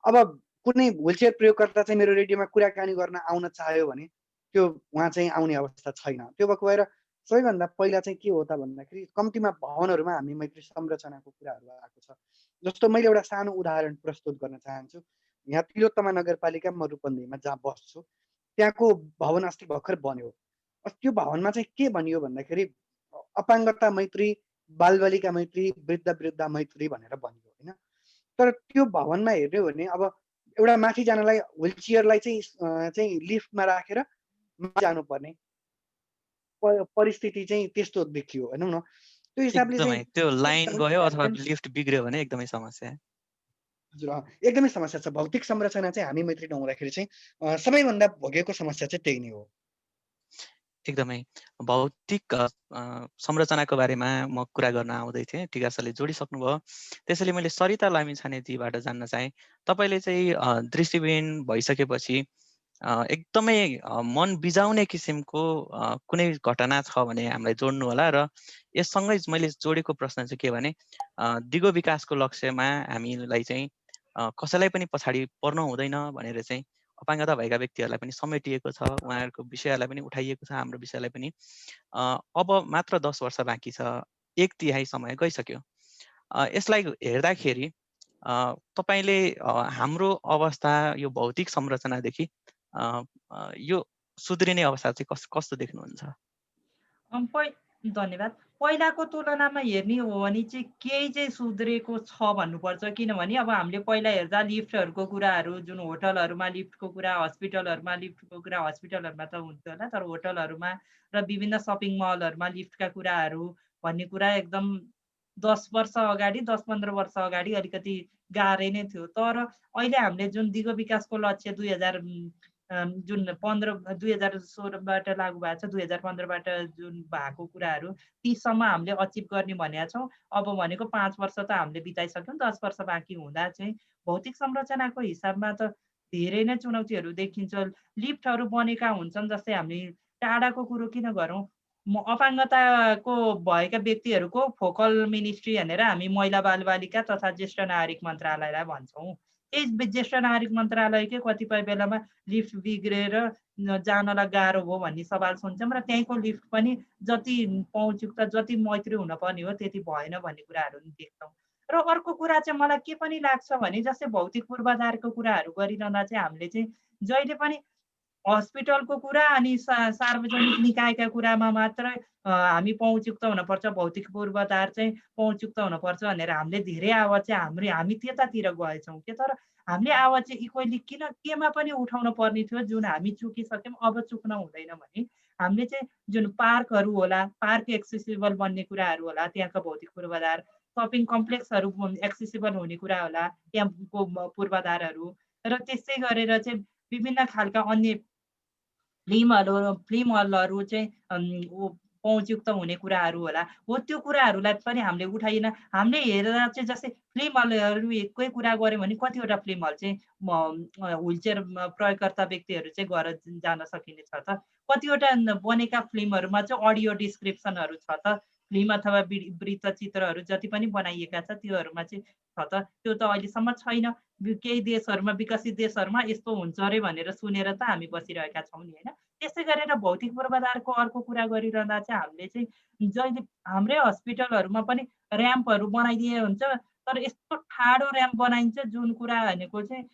अब कुनै व्हिलचेयर प्रयोगकर्ता चाहिँ मेरो रेडियोमा कुराकानी गर्न आउन चाह्यो भने त्यो उहाँ चाहिँ आउने अवस्था छैन। त्यो भएको भएर सबैभन्दा पहिला चाहिँ के हो त भन्दाखेरि कम्तीमा भवनहरूमा हामी मैत्री संरचनाको कुराहरू आएको छ। जस्तो मैले एउटा सानो उदाहरण प्रस्तुत गर्न चाहन्छु। यहाँ तिलोत्तमा नगरपालिका म रूपन्देहीमा जहाँ बस्छु त्यहाँको भवन अस्ति भर्खर बन्यो। त्यो भवनमा चाहिँ के भनियो भन्दाखेरि अपाङ्गता मैत्री, बालबालिका मैत्री, वृद्ध वृद्धा मैत्री भनेर भनियो होइन। तर त्यो भवनमा हेर्ने हो भने अब एउटा माथि जानलाई व्हिलचेयरलाई चाहिँ लिफ्टमा राखेर जानुपर्ने परिस्थिति चाहिँ त्यस्तो देखियो भनौँ न। त्यो हिसाबले चाहिँ एकदमै त्यो लाइन गयो अथवा लिफ्ट बिग्रियो भने एकदमै समस्या। हजुर एकदमै समस्या छ। भौतिक संरचना चाहिँ हामी मैत्री नहुँदाखेरि चाहिँ सबैभन्दा भोगेको समस्या चाहिँ त्यही नै हो। एकदमै भौतिक संरचनाको बारेमा म कुरा गर्न आउँदै थिएँ, टिका सरले जोडिसक्नुभयो। त्यसैले मैले सरिता लामिछानेजीबाट जान्न चाहेँ, तपाईँले चाहिँ दृष्टिविहीन भइसकेपछि एकदमै मन बिजाउने किसिमको कुनै घटना छ भने हामीलाई जोड्नु होला। र यससँगै मैले जोडेको प्रश्न चाहिँ के भने दिगो विकासको लक्ष्यमा हामीलाई चाहिँ कसैलाई पनि पछाडि पर्नु हुँदैन भनेर चाहिँ अपाङ्गता भएका व्यक्तिहरूलाई पनि समेटिएको छ, उहाँहरूको विषयलाई पनि उठाइएको छ, हाम्रो विषयलाई पनि। अब मात्र 10 वर्ष बाँकी छ, 1/3 समय गइसक्यो। यसलाई हेर्दाखेरि तपाईँले हाम्रो अवस्था यो भौतिक संरचनादेखि यो सुध्रिने अवस्था चाहिँ कस्तो देख्नुहुन्छ? धन्यवाद। पहिलाको तुलनामा हेर्ने हो भने चाहिँ केही चाहिँ सुध्रेको छ भन्नुपर्छ। किनभने अब हामीले पहिला हेर्दा लिफ्टहरूको कुराहरू, जुन होटलहरूमा लिफ्टको कुरा, हस्पिटलहरूमा लिफ्टको कुरा, हस्पिटलहरूमा त हुन्छ होला, तर होटलहरूमा र विभिन्न सपिङ मलहरूमा लिफ्टका कुराहरू भन्ने कुरा एकदम 10 वर्ष अगाडि, 10-15 वर्ष अगाडि अलिकति गाह्रै नै थियो। तर अहिले हामीले जुन दिगो विकासको लक्ष्य 2016बाट लागू भएको छ, 2015बाट जुन भएको कुराहरू तीसम्म हामीले अचिभ गर्ने भनेका छौँ। अब भनेको 5 वर्ष त हामीले बिताइसक्यौँ, 10 वर्ष बाँकी हुँदा चाहिँ भौतिक संरचनाको हिसाबमा त धेरै नै चुनौतीहरू देखिन्छ। लिफ्टहरू बनेका हुन्छन्, जस्तै हामी टाढाको कुरो किन गरौँ, अपाङ्गताको भएका व्यक्तिहरूको फोकल मिनिस्ट्री भनेर हामी महिला बालबालिका तथा ज्येष्ठ नागरिक मन्त्रालयलाई भन्छौँ। त्यही ज्येष्ठ नागरिक मन्त्रालयकै कतिपय बेलामा लिफ्ट बिग्रेर जानलाई गाह्रो भयो भन्ने सवाल सुन्छौँ र त्यहीँको लिफ्ट पनि जति पहुँचयुक्त, जति मैत्री हुनुपर्ने हो त्यति भएन भन्ने कुराहरू देख्छौँ। र अर्को कुरा चाहिँ मलाई के पनि लाग्छ भने जस्तै भौतिक पूर्वाधारको कुराहरू गरिरहँदा चाहिँ हामीले चाहिँ जहिले पनि हस्पिटलको कुरा अनि सार्वजनिक निकायका कुरामा मात्रै हामी पहुँचयुक्त हुनुपर्छ, भौतिक पूर्वाधार चाहिँ पहुँचयुक्त हुनुपर्छ भनेर हामीले धेरै आवाज चाहिँ हामी त्यतातिर गएछौँ के। तर हामीले आवाज चाहिँ इक्वली किन केमा पनि उठाउन पर्ने थियो, जुन हामी चुकिसक्यौँ, अब चुक्न हुँदैन भने हामीले चाहिँ जुन पार्कहरू होला, पार्क एक्सेसिबल बन्ने कुराहरू होला, त्यहाँको भौतिक पूर्वाधार सपिङ कम्प्लेक्सहरू एक्सेसिबल हुने कुरा होला त्यहाँको पूर्वाधारहरू र त्यसै गरेर चाहिँ विभिन्न खालका अन्य फिल्म हलहरू चाहिँ पहुँचयुक्त हुने कुराहरू होला हो त्यो कुराहरूलाई पनि हामीले उठाइन हामीले हेरेर चाहिँ जस्तै फिल्म हलहरूकै कुरा गऱ्यौँ भने कतिवटा फिल्म हल चाहिँ व्हिलचेयर प्रयोगकर्ता व्यक्तिहरू चाहिँ गएर जान सकिने छ त कतिवटा बनेका फिल्महरूमा चाहिँ अडियो डिस्क्रिप्सनहरू छ त फिल्म अथवा वृत्तचित्रहरू जति पनि बनाइएका छ त्योहरूमा चाहिँ छ त त्यो त अहिलेसम्म छैन केही देशहरूमा विकसित देशहरूमा यस्तो हुन्छ अरे भनेर सुनेर त हामी बसिरहेका छौँ नि होइन त्यसै गरेर भौतिक पूर्वाधारको अर्को कुरा गरिरहँदा चाहिँ हामीले चाहिँ जहिले हाम्रै हस्पिटलहरूमा पनि ऱ्याम्पहरू बनाइदिए हुन्छ तर यस्तो ठाडो ऱ्याम्प बनाइन्छ जुन कुरा भनेको चाहिँ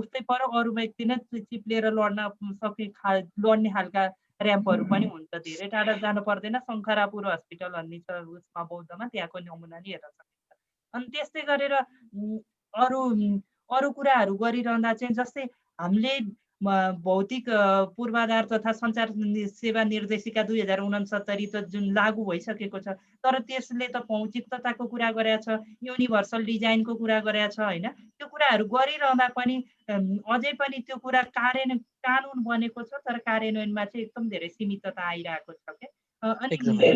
उस्तै पर अरू व्यक्ति नै चिप्लेर लड्ने खालका ऱ्याम्पहरू पनि हुन्छ धेरै टाढा जानु पर्दैन शङ्खरापुर हस्पिटल भन्ने छ उसमा बौद्धमा त्यहाँको नमुना नि हेर्न सकिन्छ अनि त्यस्तै गरेर अरू अरू कुराहरू गरिरहँदा चाहिँ जस्तै हामीले भौतिक पूर्वाधार तथा सञ्चार सेवा निर्देशिका 2069 त जुन लागू भइसकेको छ तर त्यसले त पहुँचिकताको कुरा गरेको छ युनिभर्सल डिजाइनको कुरा गरेको छ होइन त्यो कुराहरू गरिरहँदा पनि अझै पनि त्यो कुरा कानुन बनेको छ तर कार्यान्वयनमा चाहिँ एकदम धेरै सीमितता आइरहेको छ क्या अनि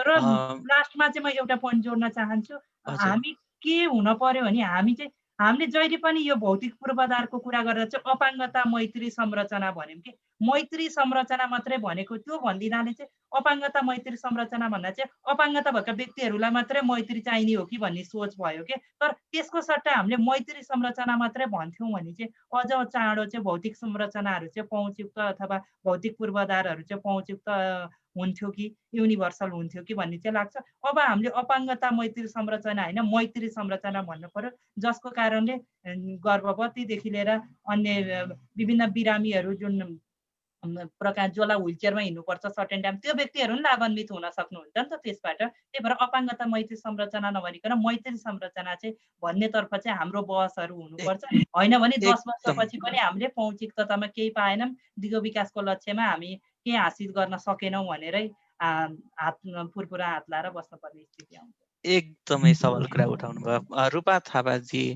र लास्टमा चाहिँ म एउटा पोइन्ट जोड्न चाहन्छु हामी के हुन पर्यो भने हामीले जहिले पनि यो भौतिक पूर्वाधारको कुरा गरेर चाहिँ अपाङ्गता मैत्री संरचना भन्यौँ कि मैत्री संरचना मात्रै भनेको त्यो भन्दिनाले चाहिँ अपाङ्गता मैत्री संरचना भन्दा चाहिँ अपाङ्गता भएका व्यक्तिहरूलाई मात्रै मैत्री चाहिने हो कि भन्ने सोच भयो कि तर त्यसको सट्टा हामीले मैत्री संरचना मात्रै भन्थ्यौँ भने चाहिँ अझ चाँडो चाहिँ भौतिक संरचनाहरू चाहिँ पहुँचयुक्त अथवा भौतिक पूर्वाधारहरू चाहिँ पहुँचयुक्त हुन्थ्यो कि युनिभर्सल हुन्थ्यो कि भन्ने चाहिँ लाग्छ अब हामीले अपाङ्गता मैत्री संरचना होइन मैत्री संरचना भन्नु पर्यो जसको कारणले गर्भवतीदेखि लिएर अन्य विभिन्न बिरामीहरू जुन प्रकार जसलाई व्हिलचेयरमा हिँड्नुपर्छ सर्टेन टाइम त्यो व्यक्तिहरू पनि लाभान्वित हुन सक्नुहुन्छ नि त त्यसबाट त्यही भएर अपाङ्गता मैत्री संरचना नभनिकन मैत्री संरचना चाहिँ भन्नेतर्फ चाहिँ हाम्रो बहसहरू हुनुपर्छ होइन भने 10 वर्षपछि पनि हामीले पहुँचिकतामा केही पाएनौँ दिगो विकासको लक्ष्यमा हामी केही हासिल गर्न सकेनौँ भनेरै हात फुरफुरा हात लाएर बस्नुपर्ने स्थिति आउँछ एकदमै सवाल कुरा उठाउनु भयो रूपा थापाजी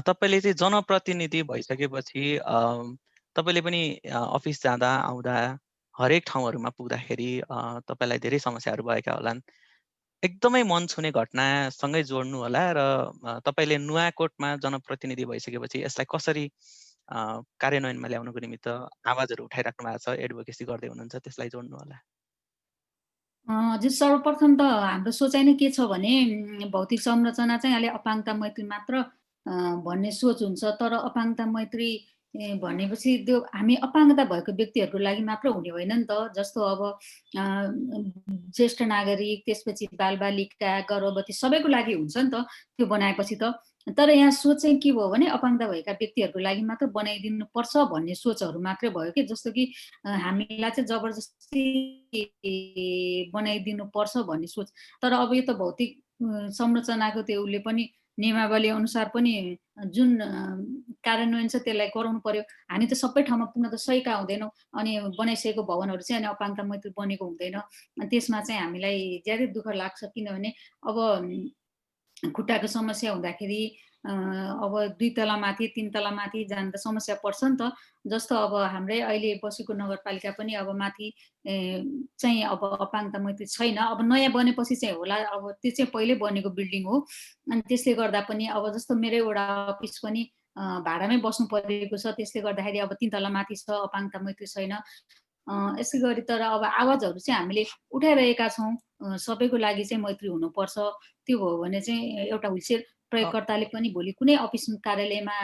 तपाईँले चाहिँ जनप्रतिनिधि भइसकेपछि तपाईँले पनि अफिस जाँदा आउँदा हरेक ठाउँहरूमा पुग्दाखेरि तपाईँलाई धेरै समस्याहरू भएका होलान् एकदमै मन छुने घटनासँगै जोड्नु होला र तपाईँले नुवाकोटमा जनप्रतिनिधि भइसकेपछि यसलाई कसरी कार्यान्वयनमा ल्याउनको निमित्त आवाजहरू उठाइराख्नु भएको छ एडभोकेसी गर्दै हुनुहुन्छ त्यसलाई जोड्नु होला हजुर सर्वप्रथम त हाम्रो सोचाइ नै के छ भने भौतिक संरचना चाहिँ अहिले अपाङ्गता मैत्री मात्र भन्ने सोच हुन्छ तर अपाङ्गता मैत्री भनेपछि त्यो हामी अपाङ्गता भएको व्यक्तिहरूको लागि मात्र हुने होइन नि त जस्तो अब ज्येष्ठ नागरिक त्यसपछि बालबालिका गर्भवती सबैको लागि हुन्छ नि त त्यो बनाएपछि त तर यहाँ सोच चाहिँ के भयो भने अपाङ्गता भएका व्यक्तिहरूको लागि मात्र बनाइदिनु पर्छ भन्ने सोचहरू मात्रै भयो कि जस्तो कि हामीलाई चाहिँ जबरजस्ती बनाइदिनु पर्छ भन्ने सोच तर अब यो त भौतिक संरचनाको त्यो उसले पनि नियमावली अनुसार पनि जुन कार्यान्वयन छ त्यसलाई गराउनु पर्यो हामी त सबै ठाउँमा पुग्न त सहीका हुँदैनौँ अनि बनाइसकेको भवनहरू चाहिँ अनि अपाङ्गता मैत्री बनेको हुँदैन त्यसमा चाहिँ हामीलाई ज्यादै दुःख लाग्छ किनभने अब खुट्टाको समस्या हुँदाखेरि अब 2 तला माथि 3 तला माथि जाँदा समस्या पर्छ नि त जस्तो अब हाम्रै अहिले बसेको नगरपालिका पनि अब माथि चाहिँ अब अपाङ्गता मैत्री छैन अब नयाँ बनेपछि चाहिँ होला अब त्यो चाहिँ पहिल्यै बनेको बिल्डिङ हो अनि त्यसले गर्दा पनि अब जस्तो मेरै वडा अफिस पनि भाडामै बस्नु परेको छ त्यसले गर्दाखेरि अब 3 तला माथि छ अपाङ्गता मैत्री छैन यसै गरी तर अब आवाजहरू चाहिँ हामीले उठाइरहेका छौँ सबैको लागि चाहिँ मैत्री हुनुपर्छ त्यो भयो भने चाहिँ एउटा व्हिलचेयर प्रयोगकर्ताले पनि भोलि कुनै अफिस कार्यालयमा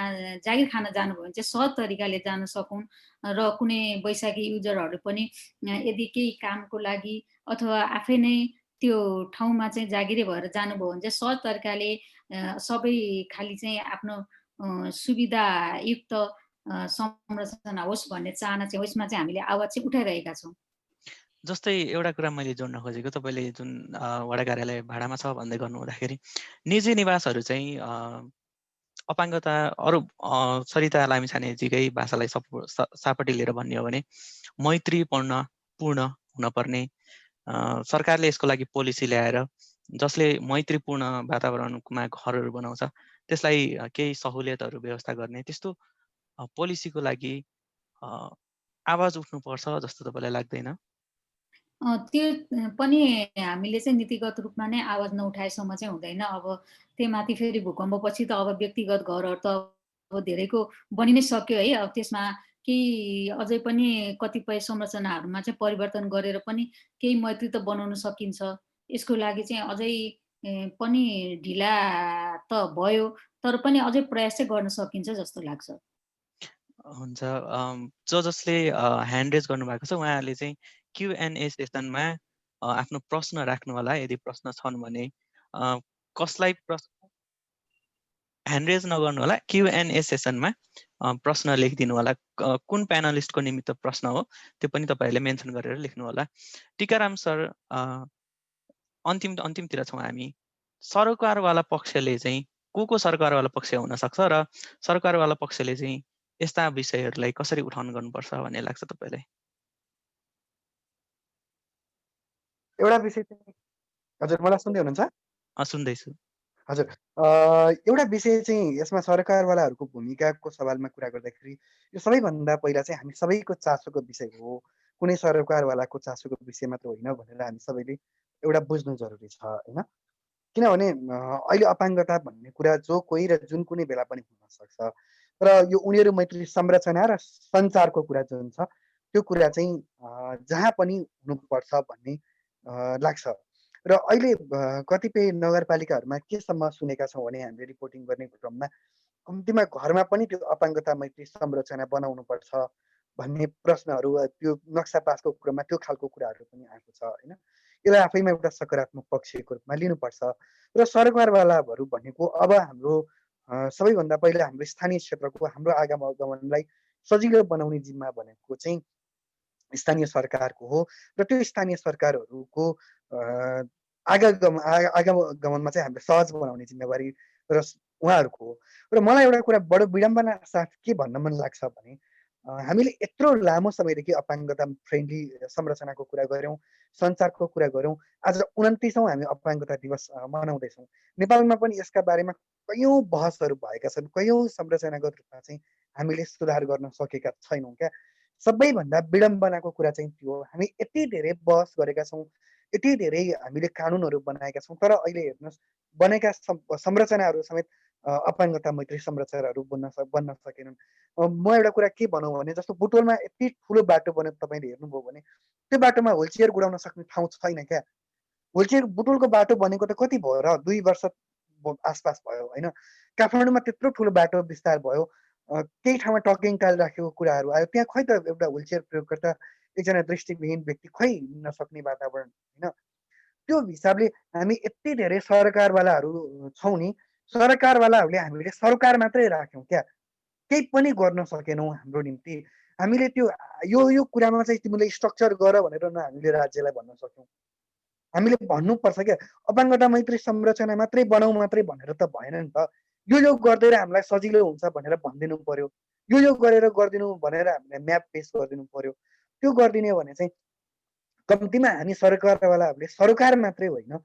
जागिर खान जानुभयो भने चाहिँ सहज तरिकाले जान सकुन् र कुनै बैशाखी युजरहरू पनि यदि केही कामको लागि अथवा आफै नै त्यो ठाउँमा चाहिँ जागिरे भएर जानुभयो भने चाहिँ सहज तरिकाले सबै खाली चाहिँ आफ्नो सुविधायुक्त संरचना होस् भन्ने चाहना चाहिँ यसमा चाहिँ हामीले आवाज चाहिँ उठाइरहेका छौँ जस्तै एउटा कुरा मैले जोड्न खोजेको तपाईँले जुन वडा कार्यालय भाडामा छ भन्दै गर्नु हुँदाखेरि निजी निवासहरू चाहिँ अपाङ्गता अरू सरिता लामिछानेजीकै भाषालाई सापटी लिएर भन्ने हो भने मैत्रीपूर्ण हुनपर्ने सरकारले यसको लागि पोलिसी ल्याएर जसले मैत्रीपूर्ण वातावरणमा घरहरू बनाउँछ त्यसलाई केही सहुलियतहरू व्यवस्था गर्ने त्यस्तो पोलिसीको लागि आवाज उठ्नुपर्छ जस्तो तपाईँलाई लाग्दैन? त्यो पनि हामीले चाहिँ नीतिगत रूपमा नै आवाज नउठाएसम्म चाहिँ हुँदैन। अब त्यहीमाथि फेरि भूकम्पपछि त अब व्यक्तिगत घरहरू त अब धेरैको बनि नै सक्यो है। अब त्यसमा केही अझै पनि कतिपय संरचनाहरूमा चाहिँ परिवर्तन गरेर पनि केही मैत्री त बनाउन सकिन्छ। यसको लागि चाहिँ अझै पनि ढिला त भयो, तर पनि अझै प्रयास चाहिँ गर्न सकिन्छ जस्तो लाग्छ। हुन्छ। जसले ह्यान्ड रेज गर्नुभएको छ उहाँहरूले चाहिँ Q&A सेसनमा आफ्नो प्रश्न राख्नु होला। यदि प्रश्न छन् भने कसलाई ह्यान्ड रेज नगर्नु होला। Q&A सेसनमा प्रश्न लेखिदिनु होला। कुन प्यानलिस्टको निमित्त प्रश्न हो त्यो पनि तपाईँहरूले मेन्सन गरेर लेख्नु होला। टीकाराम सर, अन्तिमतिर छौँ हामी। सरकारवाला पक्षले चाहिँ को सरकारवाला पक्ष हुन सक्छ र सरकारवाला पक्षले चाहिँ यस्ता विषयहरूलाई कसरी उठान गर्नुपर्छ भन्ने लाग्छ तपाईँलाई? एउटा विषय चाहिँ हजुर मलाई सुन्दै हुनुहुन्छ? सुन्दैछु। हजुर, एउटा विषय चाहिँ यसमा सरकारवालाहरूको भूमिकाको सवालमा कुरा गर्दाखेरि यो सबैभन्दा पहिला चाहिँ हामी सबैको चासोको विषय हो। कुनै सरकारवालाको चासोको विषय मात्र होइन भनेर हामी सबैले एउटा बुझ्नु जरुरी छ होइन। किनभने अहिले अपाङ्गता भन्ने कुरा जो कोही र जुन कुनै बेला पनि हुन सक्छ, र यो उनीहरू मैत्री संरचना र सञ्चारको कुरा जुन छ त्यो कुरा चाहिँ जहाँ पनि हुनुपर्छ भन्ने लाग्छ। र अहिले कतिपय नगरपालिकाहरूमा केसम्म सुनेका छौँ भने हामीले रिपोर्टिङ गर्ने क्रममा कम्तीमा घरमा पनि त्यो अपाङ्गता मैत्री संरचना बनाउनुपर्छ भन्ने प्रश्नहरू, त्यो नक्सा पासको क्रममा त्यो खालको कुराहरू पनि आएको छ होइन। यसलाई आफैमा एउटा सकारात्मक पक्षको रूपमा लिनुपर्छ। र सरकारवालाहरू भनेको अब हाम्रो सबैभन्दा पहिला हाम्रो स्थानीय क्षेत्रको हाम्रो आगमनलाई सजिलो बनाउने जिम्मा भनेको चाहिँ स्थानीय सरकारको हो। र त्यो स्थानीय सरकारहरूको आगमनमा चाहिँ हामीले सहज बनाउने जिम्मेवारी र उहाँहरूको हो। र मलाई एउटा कुरा बडो विडम्बना साथ के भन्न मन लाग्छ भने हामीले यत्रो लामो समयदेखि अपाङ्गता फ्रेन्डली संरचनाको कुरा गऱ्यौँ, सञ्चारको कुरा गऱ्यौँ, आज 29औँ हामी अपाङ्गता दिवस मनाउँदैछौँ। नेपालमा पनि यसका बारेमा कैयौँ बहसहरू भएका छन्। कैयौँ संरचनागत रूपमा चाहिँ हामीले सुधार गर्न सकेका छैनौँ क्या। सबैभन्दा विडम्बनाको कुरा चाहिँ त्यो हो, हामी यति धेरै बहस गरेका छौँ, यति धेरै हामीले कानुनहरू बनाएका छौँ, तर अहिले हेर्नुहोस् बनेका संरचनाहरू समेत अपाङ्गता मैत्री संरचनाहरू बन्न सकेनन्। म एउटा कुरा के भनौँ भने जस्तो बुटोलमा यति ठुलो बाटो बन्यो, तपाईँले हेर्नुभयो भने त्यो बाटोमा व्हिलचेयर गुडाउन सक्ने ठाउँ छैन क्या। व्हिलचेयर बुटोलको बाटो बनेको त कति भयो र 2 वर्ष आसपास भयो होइन। काठमाडौँमा त्यत्रो ठुलो बाटो विस्तार भयो, केही ठाउँमा टकिङ टाइल राखेको कुराहरू आयो, त्यहाँ खै त एउटा व्हिलचेयर प्रयोगकर्ता एकजना दृष्टिविहीन व्यक्ति खै हिँड्न सक्ने वातावरण होइन। त्यो हिसाबले हामी यति धेरै सरकारवालाहरू छौँ नि, सरकारवालाहरूले हामीले सरकार मात्रै राख्यौँ क्या, केही पनि गर्न सकेनौँ हाम्रो निम्ति। हामीले त्यो यो कुरामा चाहिँ तिमीले स्ट्रक्चर गर भनेर न हामीले राज्यलाई भन्न सक्यौँ। हामीले भन्नुपर्छ क्या, अपाङ्गता मैत्री संरचना मात्रै बनाऊ मात्रै भनेर त भएन नि त। यो गरिदिएर हामीलाई सजिलो हुन्छ भनेर भनिदिनु पर्यो। यो गरेर गरिदिनु भनेर हामीले म्याप पेस गरिदिनु पर्यो। त्यो गरिदिने भने चाहिँ कम्तीमा हामी सरकारवालाहरूले सरकार मात्रै होइन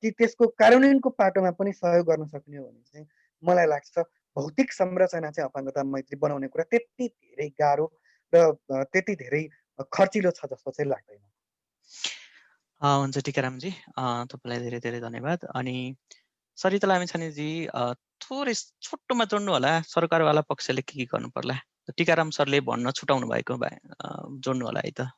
कि त्यसको कार्यान्वयनको पाटोमा पनि सहयोग गर्न सक्ने हो भने चाहिँ मलाई लाग्छ भौतिक संरचना चाहिँ अपाङ्गता मैत्री बनाउने कुरा त्यति धेरै गाह्रो र त्यति धेरै खर्चिलो छ जस्तो चाहिँ लाग्दैन। हुन्छ टीकारामजी, तपाईँलाई धेरै धेरै धन्यवाद। अनि सरिता लामिछानेजी थोरै छोटोमा जोड्नु होला, सरकारवाला पक्षले के गर्नु पर्ला? टीकाराम सरले भन्न छुटाउनु भएको भए जोड्नु होला है त।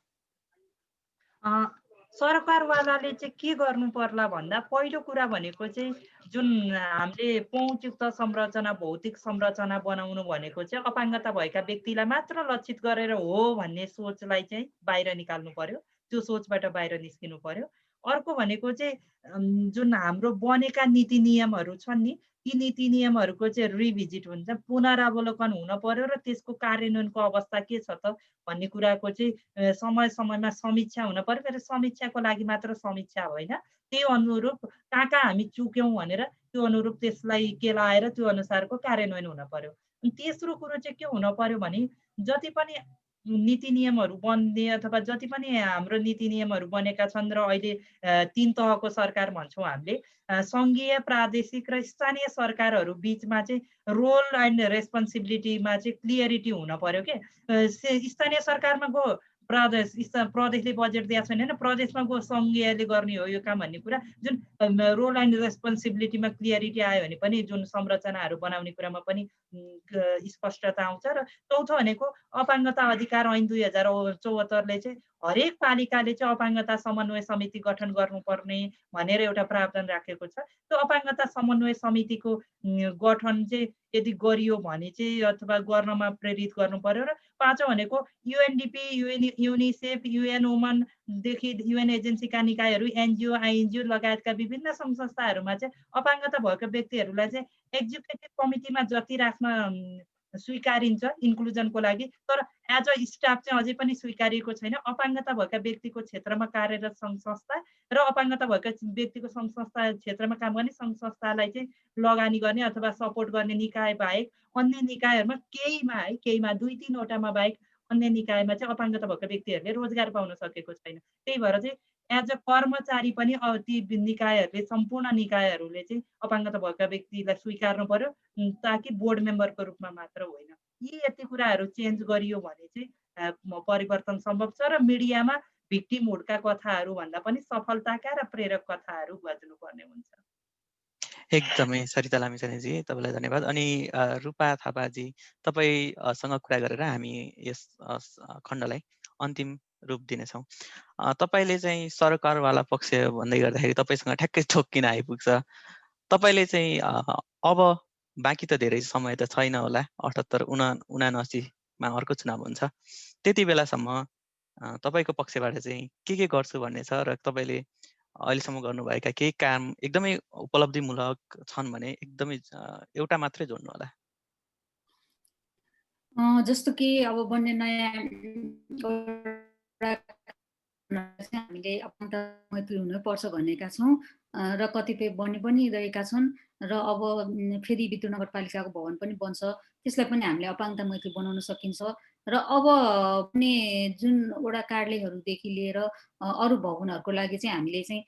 सरकारवालाले चाहिँ के गर्नु पर्ला भन्दा पहिलो कुरा भनेको चाहिँ जुन हामीले पहुँचयुक्त संरचना भौतिक संरचना बनाउनु भनेको चाहिँ अपाङ्गता भएका व्यक्तिलाई मात्र लक्षित गरेर हो भन्ने सोचलाई चाहिँ बाहिर निकाल्नु पर्यो। त्यो सोचबाट बाहिर निस्किनु पर्यो। अर्को भनेको चाहिँ जुन हाम्रो बनेका नीति नियमहरू छन् नि, ती नीति नियमहरूको चाहिँ रिभिजिट हुन्छ, पुनरावलोकन हुन पर्यो र त्यसको कार्यान्वयनको अवस्था के छ त भन्ने कुराको चाहिँ समय समयमा समीक्षा हुन पर्यो। तर समीक्षाको लागि मात्र समीक्षा होइन, त्यही अनुरूप कहाँ कहाँ हामी चुक्यौँ भनेर त्यो अनुरूप त्यसलाई केलाएर त्यो अनुसारको कार्यान्वयन हुन पर्यो। अनि तेस्रो कुरो चाहिँ के हुन पर्यो भने जति पनि नीति नियमहरू बन्ने अथवा जति पनि हाम्रो नीति नियमहरू बनेका छन् र अहिले 3 तहको सरकार भन्छौँ हामीले, सङ्घीय, प्रादेशिक र स्थानीय सरकारहरू बिचमा चाहिँ रोल एन्ड रेस्पोन्सिबिलिटीमा चाहिँ क्लियरिटी हुन पर्यो के। स्थानीय सरकारमा गयो प्रदेशले बजेट दिएको छैन, प्रदेशमा गयो सङ्घीयले गर्ने हो यो काम भन्ने कुरा, जुन रोल एन्ड रेस्पोन्सिबिलिटीमा क्लियरिटी आयो भने पनि जुन संरचनाहरू बनाउने कुरामा पनि स्पष्टता आउँछ। र चौथो भनेको अपाङ्गता अधिकार ऐन 2074ले चाहिँ हरेक पालिकाले चाहिँ अपाङ्गता समन्वय समिति गठन गर्नुपर्ने भनेर एउटा प्रावधान राखेको छ। त्यो अपाङ्गता समन्वय समितिको गठन चाहिँ यदि गरियो भने चाहिँ अथवा गर्नमा प्रेरित गर्नु पर्यो। र पाँचौँ भनेको युएनडिपी, युनिसेफ, युएन वुमनदेखि युएन एजेन्सीका निकायहरू, एनजिओ, आइएनजिओ लगायतका विभिन्न सङ्घ संस्थाहरूमा चाहिँ अपाङ्गता भएका व्यक्तिहरूलाई चाहिँ एक्जिक्युटिभ कमिटीमा जति राख्न स्वीकारिन्छ इन्क्लुजनको लागि, तर एज अ स्टाफ चाहिँ अझै पनि स्वीकारिएको छैन। अपाङ्गता भएका व्यक्तिको क्षेत्रमा कार्यरत सङ्घ संस्था र अपाङ्गता भएका व्यक्तिको सङ्घ संस्था क्षेत्रमा काम गर्ने सङ्घ संस्थालाई चाहिँ लगानी गर्ने अथवा सपोर्ट गर्ने निकाय बाहेक अन्य निकायहरूमा केहीमा 2-3 वटामा बाहेक अन्य निकायमा चाहिँ अपाङ्गता भएका व्यक्तिहरूले रोजगार पाउन सकेको छैन। त्यही भएर चाहिँ एज अ कर्मचारी पनि ती निकायहरूले, सम्पूर्ण निकायहरूले चाहिँ अपाङ्गता भएका व्यक्तिलाई स्वीकार्नु पर्यो, ताकि बोर्ड मेम्बरको रूपमा मात्र होइन। यति कुराहरू चेन्ज गरियो भने चाहिँ परिवर्तन सम्भव छ र मिडियामा भिक्टिमहुडका कथाहरू भन्दा पनि सफलताका र प्रेरक कथाहरू बज्नुपर्ने हुन्छ। एकदमै सरिता लामिछानेजी, तपाईँलाई धन्यवाद। अनि रूपा थापाजी, तपाईँसँग कुरा गरेर हामी यस खण्डलाई अन्तिम रूप दिनेछौँ। तपाईँले चाहिँ सरकारवाला पक्ष भन्दै गर्दाखेरि तपाईँसँग ठ्याक्कै ठोक्किन आइपुग्छ। तपाईँले चाहिँ अब बाँकी त धेरै समय त छैन होला, 78-79मा अर्को चुनाव हुन्छ, त्यति बेलासम्म तपाईँको पक्षबाट चाहिँ के गर्छु भन्ने छ र तपाईँले अहिलेसम्म गर्नुभएका केही काम एकदमै उपलब्धिमूलक छन् भने एकदमै एउटा मात्रै जोड्नु होला। जस्तो कि अब बन्ने नयाँ हामीले अपाङ्गता मैत्री हुनुपर्छ भनेका छौँ र कतिपय बन्ने पनि रहेका छन् र अब फेरि बितु नगरपालिकाको भवन पनि बन्छ, त्यसलाई पनि हामीले अपाङ्गता मैत्री बनाउन सकिन्छ। र अब पनि जुन वडा कार्यालयहरूदेखि लिएर अरू भवनहरूको लागि चाहिँ हामीले चाहिँ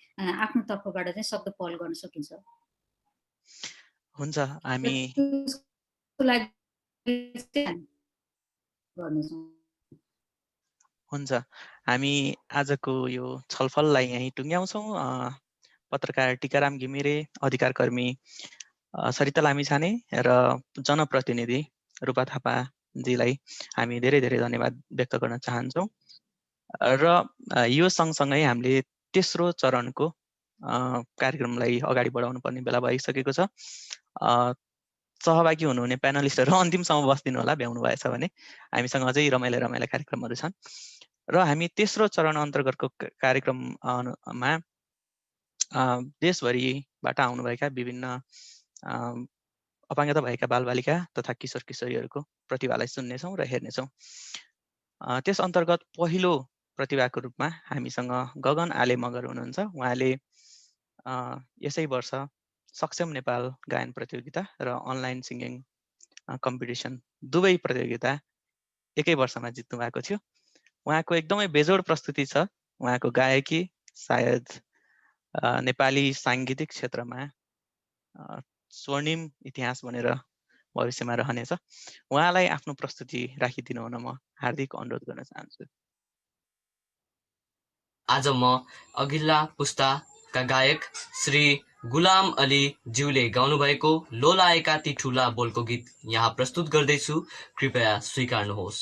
आफ्नो तर्फबाट चाहिँ सक्दो पहल गर्न सकिन्छ। हुन्छ, हामी आजको यो छलफललाई यहीँ टुङ्ग्याउँछौँ। पत्रकार टिकाराम घिमिरे, अधिकारकर्मी सरिता लामिछाने र जनप्रतिनिधि रूपा थापाजीलाई हामी धेरै धेरै धन्यवाद व्यक्त गर्न चाहन्छौँ। र यो सँगसँगै हामीले तेस्रो चरणको कार्यक्रमलाई अगाडि बढाउनु पर्ने बेला भइसकेको छ। सहभागी हुनुहुने प्यानलिस्टहरू अन्तिमसम्म बस्दिनु होला, भ्याउनु भएछ भने। हामीसँग अझै रमाइला कार्यक्रमहरू छन् र हामी तेस्रो चरण अन्तर्गतको कार्यक्रममा देशभरिबाट आउनुभएका विभिन्न अपाङ्गता भएका बालबालिका तथा किशोर किशोरीहरूको प्रतिभालाई सुन्नेछौँ र हेर्नेछौँ। त्यस अन्तर्गत पहिलो प्रतिभाको रूपमा हामीसँग गगन आले मगर हुनुहुन्छ। उहाँले यसै वर्ष सक्षम नेपाल गायन प्रतियोगिता र अनलाइन सिङ्गिङ कम्पिटिसन दुवै प्रतियोगिता एकै वर्षमा जित्नु भएको थियो। उहाँको एकदमै बेजोड प्रस्तुति छ। उहाँको गायकी सायद नेपाली साङ्गीतिक क्षेत्रमा स्वर्णिम इतिहास बनेर भविष्यमा रहनेछ। उहाँलाई आफ्नो प्रस्तुति राखिदिनु हुन म हार्दिक अनुरोध गर्न चाहन्छु। आज म अघिल्ला पुस्ताका गायक श्री गुलाम अली ज्यूले गाउनुभएको लोलाएका ती ठुला बोलको गीत यहाँ प्रस्तुत गर्दैछु, कृपया स्वीकार्नुहोस्।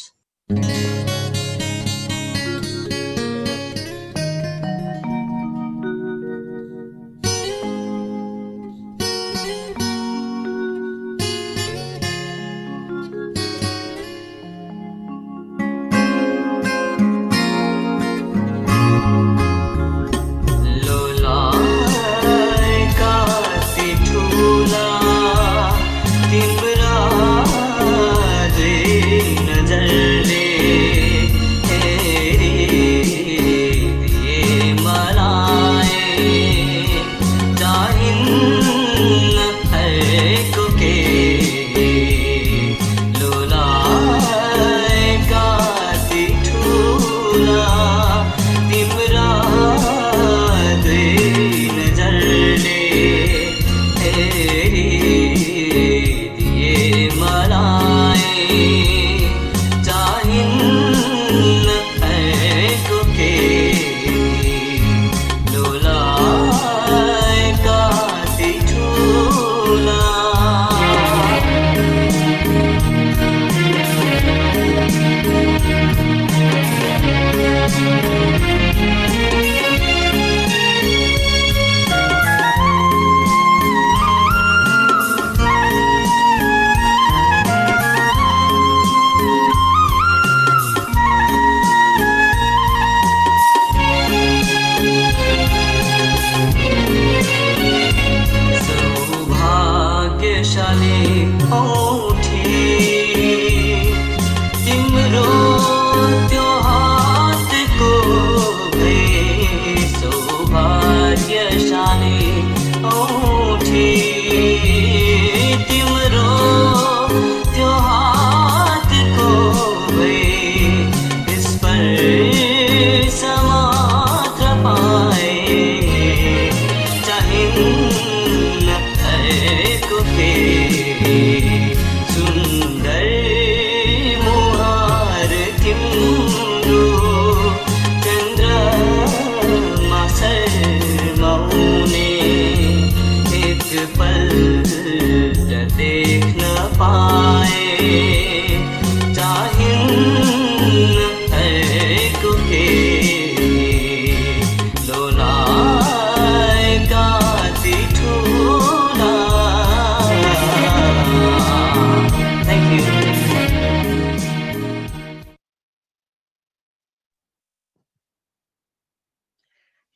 नजरले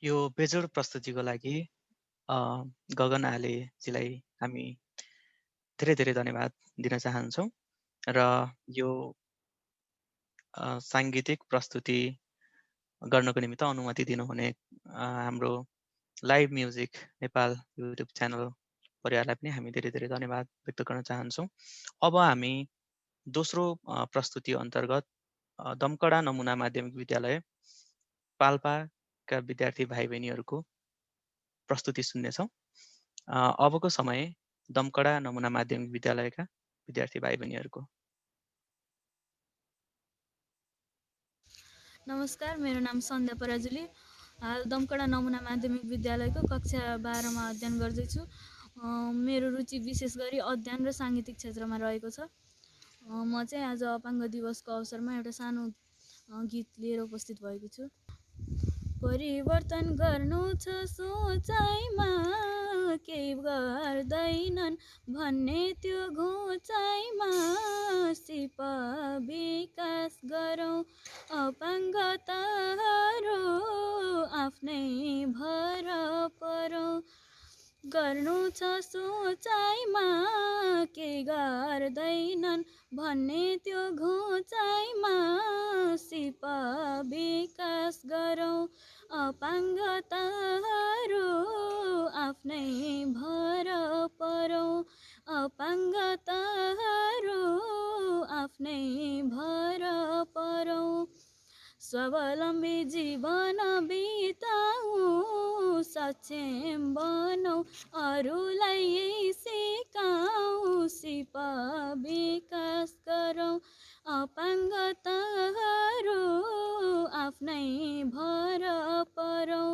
यो बेजोड प्रस्तुतिको लागि गगन आलेजीलाई हामी धेरै धेरै धन्यवाद दिन चाहन्छौँ र यो साङ्गीतिक प्रस्तुति गर्नको निमित्त अनुमति दिनुहुने हाम्रो live music Nepal YouTube channel परिवारलाई पनि हामी धेरै धेरै धन्यवाद व्यक्त गर्न चाहन्छौँ। अब हामी दोस्रो प्रस्तुति अन्तर्गत दमकडा नमुना माध्यमिक विद्यालय पाल्पाका विद्यार्थी भाइ बहिनीहरूको प्रस्तुति सुन्नेछौँ। अबको समय दमकडा नमुना माध्यमिक विद्यालयका विद्यार्थी भाइ बहिनीहरूको। नमस्कार, मेरो नाम सन्ध्या पराजुली। हाल दमकडा नमुना माध्यमिक विद्यालयको कक्षा 12मा अध्ययन गर्दैछु। मेरो रुचि विशेष गरी अध्ययन र साङ्गीतिक क्षेत्रमा रहेको छ। म चाहिँ आज अपाङ्ग दिवसको अवसरमा एउटा सानो गीत लिएर उपस्थित भएको छु। परिवर्तन गर्नु छ सोचाइमा, केही गर्दैनन् भन्ने त्यो घोचाइमा, सिप विकास गरौँ अपाङ्गताहरू आफ्नै भर परौँ। गर्नु छ सोचाइमा, केही गर्दैनन् भन्ने त्यो घोचाइमा, सिप विकास गरौँ अपाङ्गताहरू आफ्नै भर परौँ। अपाङ्गताहरू आफ्नै भर परौँ। स्वावलम्बी जीवन बिताउँ, सक्षम बनौँ अरूलाई यही सिकाउँ, सिप विकास गरौँ अपाङ्गताहरू आफ्नै भर परौँ।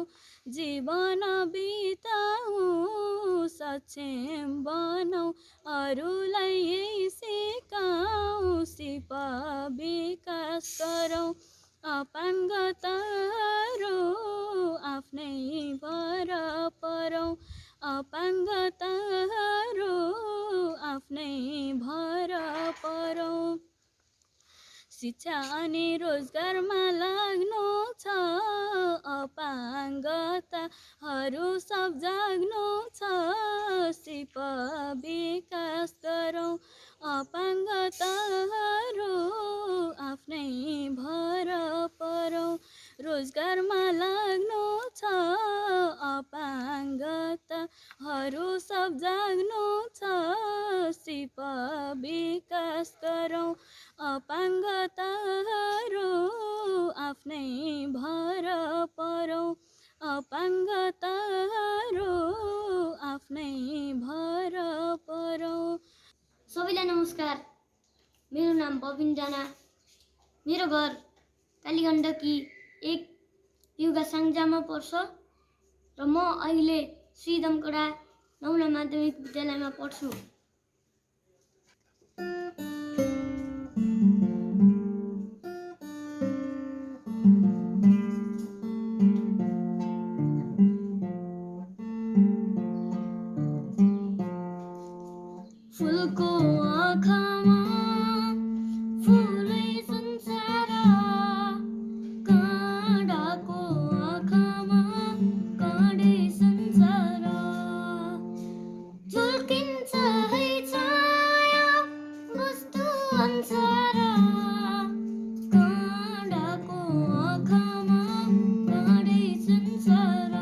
जीवन बिताउँ, सक्षम बनौँ अरूलाई यही सिकाउँ, सिप विकास गरौँ अपाङ्गताहरू आफ्नै भर परौँ। अपाङ्गताहरू आफ्नै भर परौँ। शिक्षा अनि रोजगारमा लाग्नु छ अपाङ्गताहरू सब जाग्नु छ, सिप विकास गरौँ अपाङ्गताहरू आफ्नै भर परौँ। रोजगारमा लाग्नु छ अपाङ्गताहरू सब जाग्नु छ, सिप विकास गरौँ अपाङ्गताहरू आफ्नै भर परौँ। अपाङ्गताहरू आफ्नै भर परौँ। सबैलाई नमस्कार, मेरो नाम बबिन राणा। मेरो घर कालीगण्डकी 1 युगा साङ्जामा पर्छ र म अहिले श्री दमकडा नमुना माध्यमिक विद्यालयमा पढ्छु। फुलको आँखामा फुलै संसार, काँडाको आँखामा काँडै संसार। झुल्किन्छ है छाया वस्तु अनुसार, काँडाको आँखामा काँडै संसार।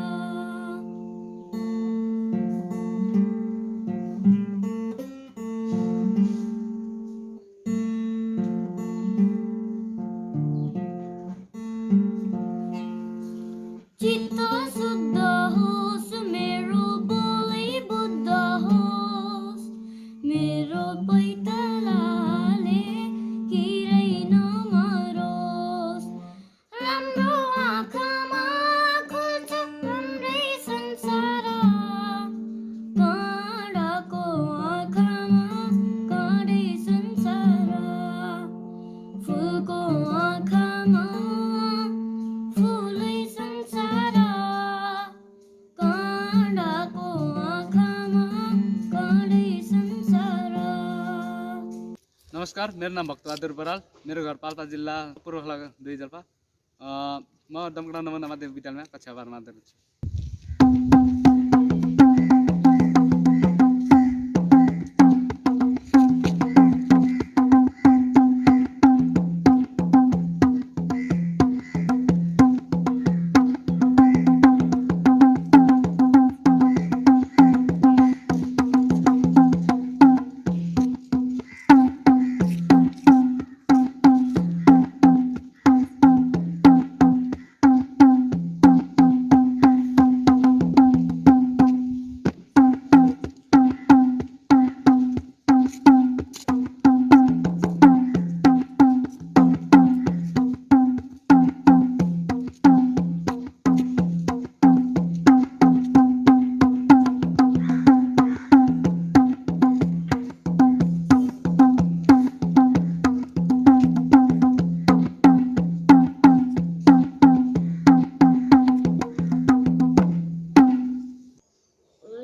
चित्त शुद्ध होस्, मेरो बोलै बुद्ध होस्, मेरो पैतालाले हिरै नमरोस्। राम्रो आँखामा खुल्छ राम्रै संसार, काँडाको आँखामा काँडै संसार। फुलको आँखामा फुलै संसार, काँडाको आँखामा काँडै संसार। नमस्कार, मेरो नाम भक्तबहादुर बराल। मेरो घर पाल्पा जिल्ला पूर्वखला 2 जल्पा। म दमकडा नमुना माध्यमिक विद्यालयमा कक्षा 12 मा अध्ययनरत छु।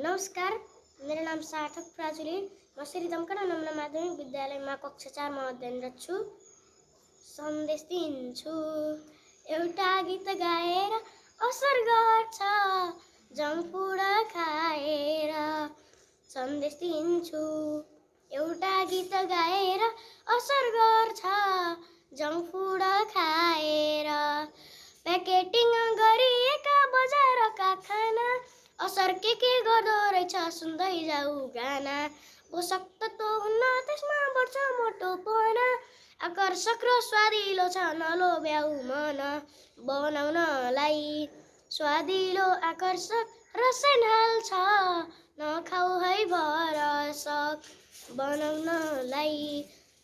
नमस्कार, मेरो नाम सार्थक प्राजुली। म श्री दमकडा नमुना माध्यमिक विद्यालयमा कक्षा 4 मा अध्ययनरत छु। सन्देश दिन्छु एउटा गीत गाएर असर गर्छ जङ्फुड खाएर। सन्देश दिन्छु एउटा गीत गाएर असर गर्छ जङ्फुड खाएर। प्याकेटिङ गरिएका बजारका खाना असर के गर्दो रहेछ सुन्दै जाऊ गाना। पोषक तत्त्व हुन्न त्यसमा बढ्छ मोटोपना, आकर्षक र स्वादिलो छ नलोभ्याउ मन। बनाउनलाई स्वादिलो आकर्षक रसायन हाल्छ नखाऊ है भरसक। बनाउनलाई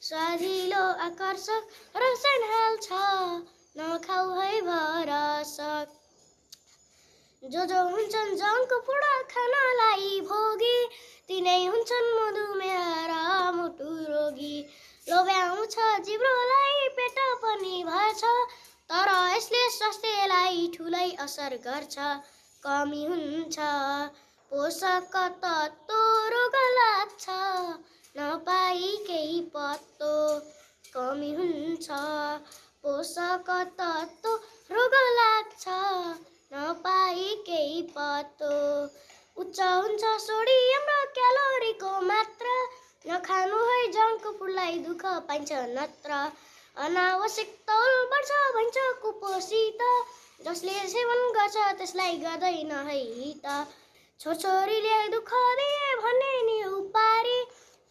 स्वादिलो आकर्षक रसायन हाल्छ नखाऊ है भरसक। जो हुन्छन् जङ्क फुड खानलाई भोगी तिनै हुन्छन् मधुमेह र मुटु रोगी। लोभ्याउँछ जिब्रोलाई पेट पनि भर्छ तर यसले स्वास्थ्यलाई ठुलै असर गर्छ। कमी हुन्छ पोषक तत्त्व रोग लाग्छ नपाई केही पत्तो। कमी हुन्छ पोषक तत्त्व रोग लाग्छ नपाई केही पत्तो। उच्च हुन्छ सोडियम र क्यालोरीको मात्रा नखानु है जङ्क फुडलाई दुःख पाइन्छ नत्र। अनावश्यक तौल बढ्छ भन्छ कुपोषित जसले सेवन गर्छ त्यसलाई गर्दैन है हित। छोरछोरीले दुःख दिए भने नि उपारी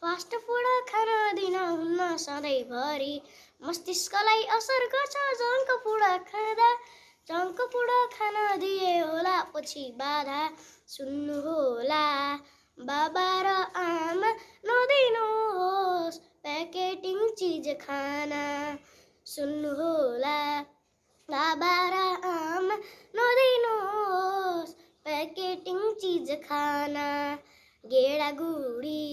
फास्ट फुड खान दिन हुन्न सधैँभरि। मस्तिष्कलाई असर गर्छ जङ्क फुड खाँदा जङ्क फुड खान दिए होला पछि बाधा। सुन्नु होला बाबा र आमा नदिनुहोस् प्याकेटिङ चिज खाना। सुन्नु होला बाबा र आमा नदिनुहोस् प्याकेटिङ चिज खाना। गेडागुडी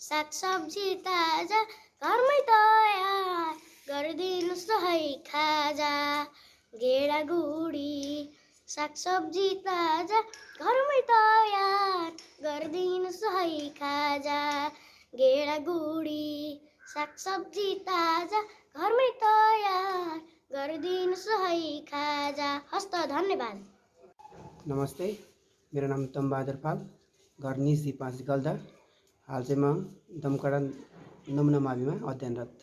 सागसब्जी ताजा घरमै तयार गरिदिनुहोस् है खाजा। गेडागुडी सागसब्जी ताजा घरमै तयार गरिदिनुहोस् है खाजा। गेडागुडी सागसब्जी ताजा घरमै तयार गरिदिनुहोस् है खाजा। हस्त धन्यवाद। नमस्ते, मेरो नाम तमबहादुर पाल, घर निजी 5 गल्दा। हाल चाहिँ म दमकडा नमुना माविमा अध्ययनरत।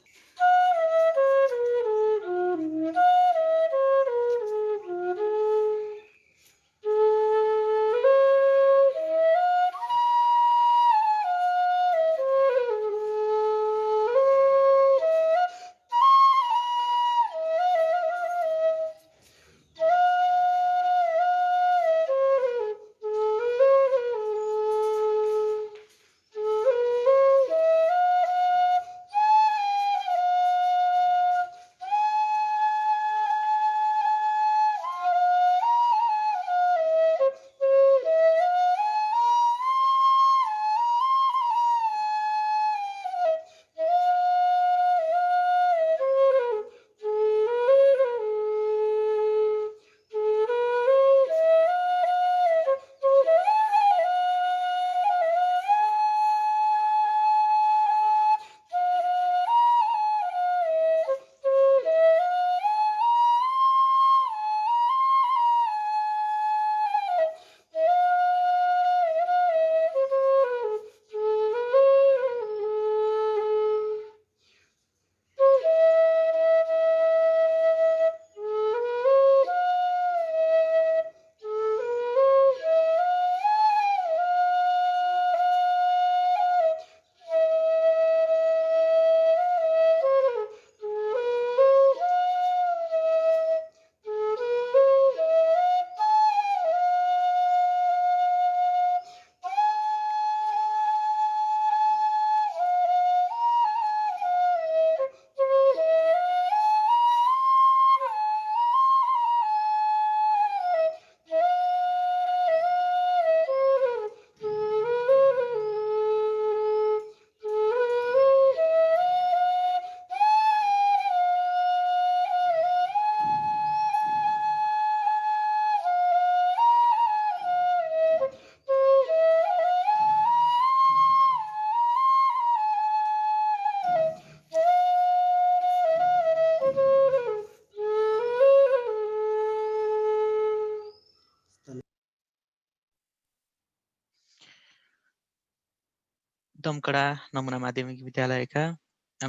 दमकडा नमुना माध्यमिक विद्यालयका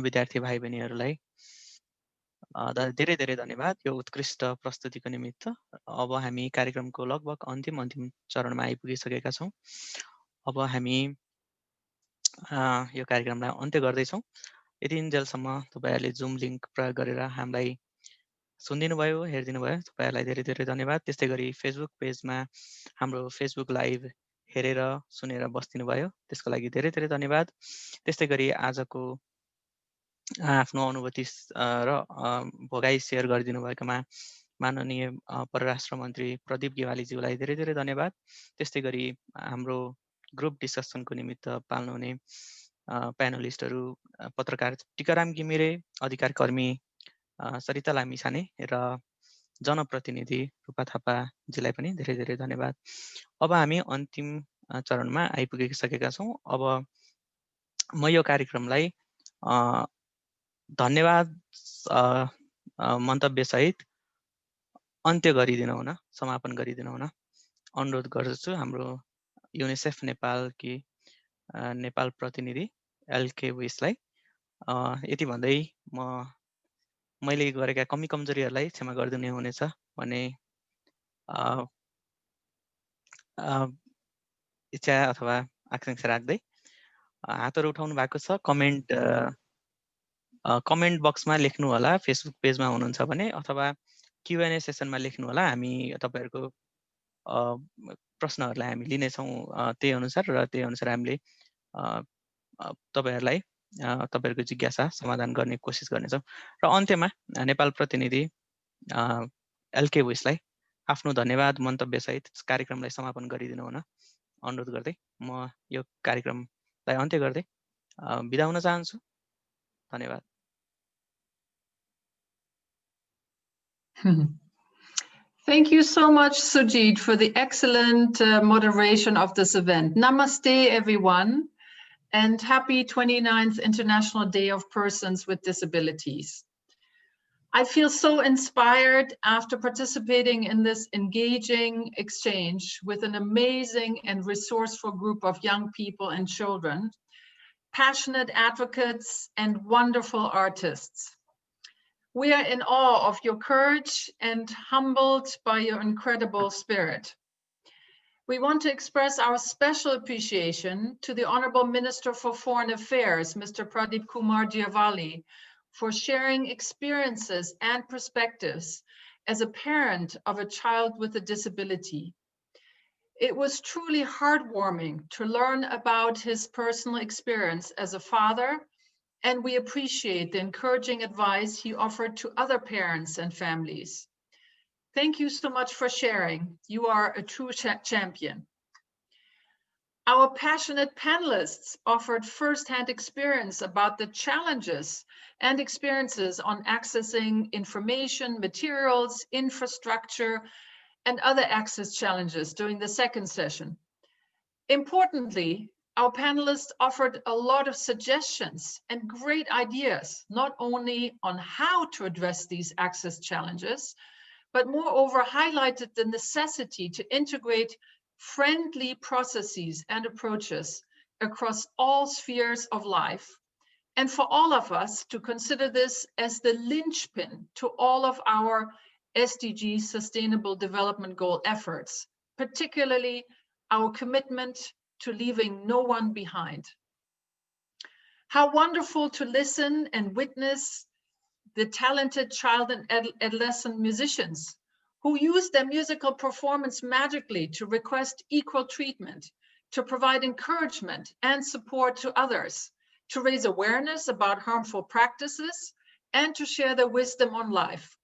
विद्यार्थी भाइ बहिनीहरूलाई धेरै धेरै धन्यवाद यो उत्कृष्ट प्रस्तुतिको निमित्त। अब हामी कार्यक्रमको लगभग अन्तिम चरणमा आइपुगिसकेका छौँ। अब हामी यो कार्यक्रमलाई अन्त्य गर्दैछौँ। यतिन्जेलसम्म तपाईँहरूले जुम लिङ्क प्रयोग गरेर हामीलाई सुनिदिनु भयो, हेरिदिनु भयो, तपाईँहरूलाई धेरै धेरै धन्यवाद। त्यस्तै गरी फेसबुक पेजमा हाम्रो फेसबुक लाइभ हेरेर सुनेर बस्दिनु भयो, त्यसको लागि धेरै धेरै धन्यवाद। त्यस्तै गरी आजको आफ्नो अनुभूति र भोगाई सेयर गरिदिनु भएकोमा माननीय परराष्ट्र मन्त्री प्रदीप गेवालीज्यूलाई धेरै धेरै धन्यवाद। त्यस्तै गरी हाम्रो ग्रुप डिस्कसनको निमित्त पाल्नुहुने प्यानलिस्टहरू पत्रकार टिकाराम घिमिरे, अधिकार कर्मी सरिता लामिछाने र जनप्रतिनिधि रूपा थापाजीलाई पनि धेरै धेरै धन्यवाद। अब हामी अन्तिम चरणमा आइपुगिसकेका छौँ। अब म यो कार्यक्रमलाई धन्यवाद मन्तव्यसहित अन्त्य गरिदिनु हुन, समापन गरिदिनु हुन अनुरोध गर्दछु हाम्रो युनिसेफ नेपालकी नेपाल प्रतिनिधि एलके विसलाई। यति भन्दै मैले गरेका कमी कमजोरीहरूलाई क्षमा गरिदिनु हुनेछ भन्ने इच्छा अथवा आकांक्षा राख्दै हातहरू उठाउनु भएको छ। कमेन्ट बक्समा लेख्नु होला, फेसबुक पेजमा हुनुहुन्छ भने, अथवा Q&A सेसनमा लेख्नु होला। हामी तपाईँहरूको प्रश्नहरूलाई हामी लिनेछौँ त्यही अनुसार, र त्यही अनुसार हामीले तपाईँहरूलाई तपाईँहरूको जिज्ञासा समाधान गर्ने कोसिस गर्नेछौँ। र अन्त्यमा नेपाल प्रतिनिधि एलके विसलाई आफ्नो धन्यवाद मन्तव्यसहित कार्यक्रमलाई समापन गरिदिनु हुन अनुरोध गर्दै म यो कार्यक्रमलाई अन्त्य गर्दै बिदा हुन चाहन्छु। धन्यवाद। Thank you so much, Sujit, for the excellent moderation of this event. Namaste, everyone, and happy 29th International Day of Persons with Disabilities. I feel so inspired after participating in this engaging exchange with an amazing and resourceful group of young people and children, passionate advocates, and wonderful artists. We are in awe of your courage and humbled by your incredible spirit. We want to express our special appreciation to the Honorable Minister for Foreign Affairs, Mr. Pradeep Kumar Diyawali, for sharing experiences and perspectives as a parent of a child with a disability. It was truly heartwarming to learn about his personal experience as a father, and we appreciate the encouraging advice he offered to other parents and families. Thank you so much for sharing. You are a true champion. Our passionate panelists offered firsthand experience about the challenges and experiences on accessing information, materials, infrastructure, and other access challenges during the second session. Importantly, our panelists offered a lot of suggestions and great ideas, not only on how to address these access challenges, but moreover highlighted the necessity to integrate friendly processes and approaches across all spheres of life, and for all of us to consider this as the linchpin to all of our SDG Sustainable Development Goal efforts, particularly our commitment to leaving no one behind. How wonderful to listen and witness the talented child and adolescent musicians who use their musical performance magically to request equal treatment, to provide encouragement and support to others, to raise awareness about harmful practices, and to share their wisdom on life.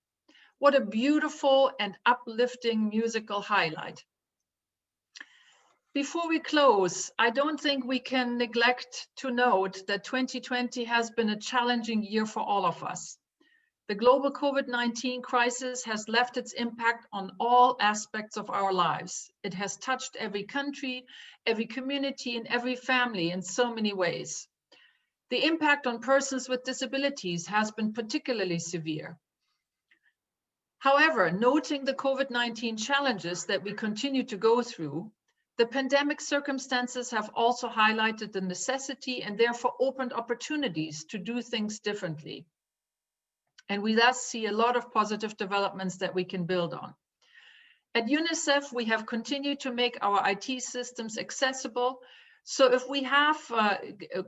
What a beautiful and uplifting musical highlight. Before we close, I don't think we can neglect to note that 2020 has been a challenging year for all of us. The global COVID-19 crisis has left its impact on all aspects of our lives. It has touched every country, every community, and every family in so many ways. The impact on persons with disabilities has been particularly severe. However, noting the COVID-19 challenges that we continue to go through, The pandemic circumstances have also highlighted the necessity and therefore opened opportunities to do things differently. And we thus see a lot of positive developments that we can build on. At UNICEF, we have continued to make our IT systems accessible. So if we have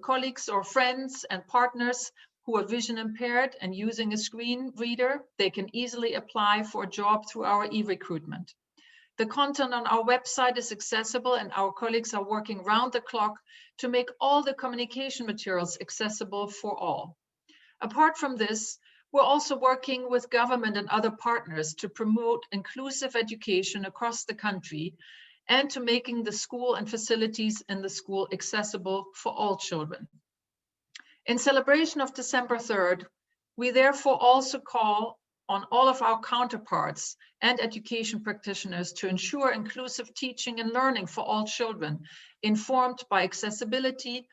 colleagues or friends and partners who are vision impaired and using a screen reader, they can easily apply for a job through our e-recruitment. The content on our website is accessible, and our colleagues are working round the clock to make all the communication materials accessible for all. Apart from this, we're also working with government and other partners to promote inclusive education across the country and to making the school and facilities in the school accessible for all children. In celebration of December 3rd, we therefore also call on all of our counterparts and education practitioners to ensure inclusive teaching and learning for all children, informed by accessibility,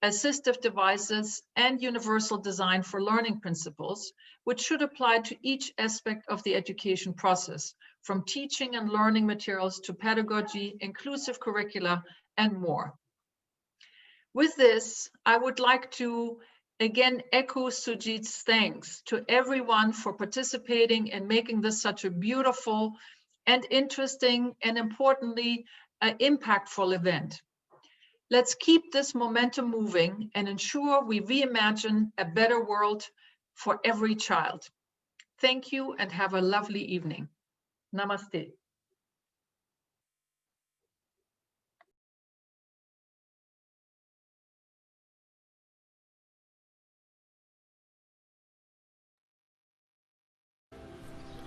assistive devices, and universal design for learning principles, which should apply to each aspect of the education process, from teaching and learning materials to pedagogy, inclusive curricula, and more. With this, I would like to again echo Sujit's thanks to everyone for participating and making this such a beautiful and interesting and importantly, impactful event. Let's keep this momentum moving and ensure we reimagine a better world for every child. Thank you and have a lovely evening. Namaste.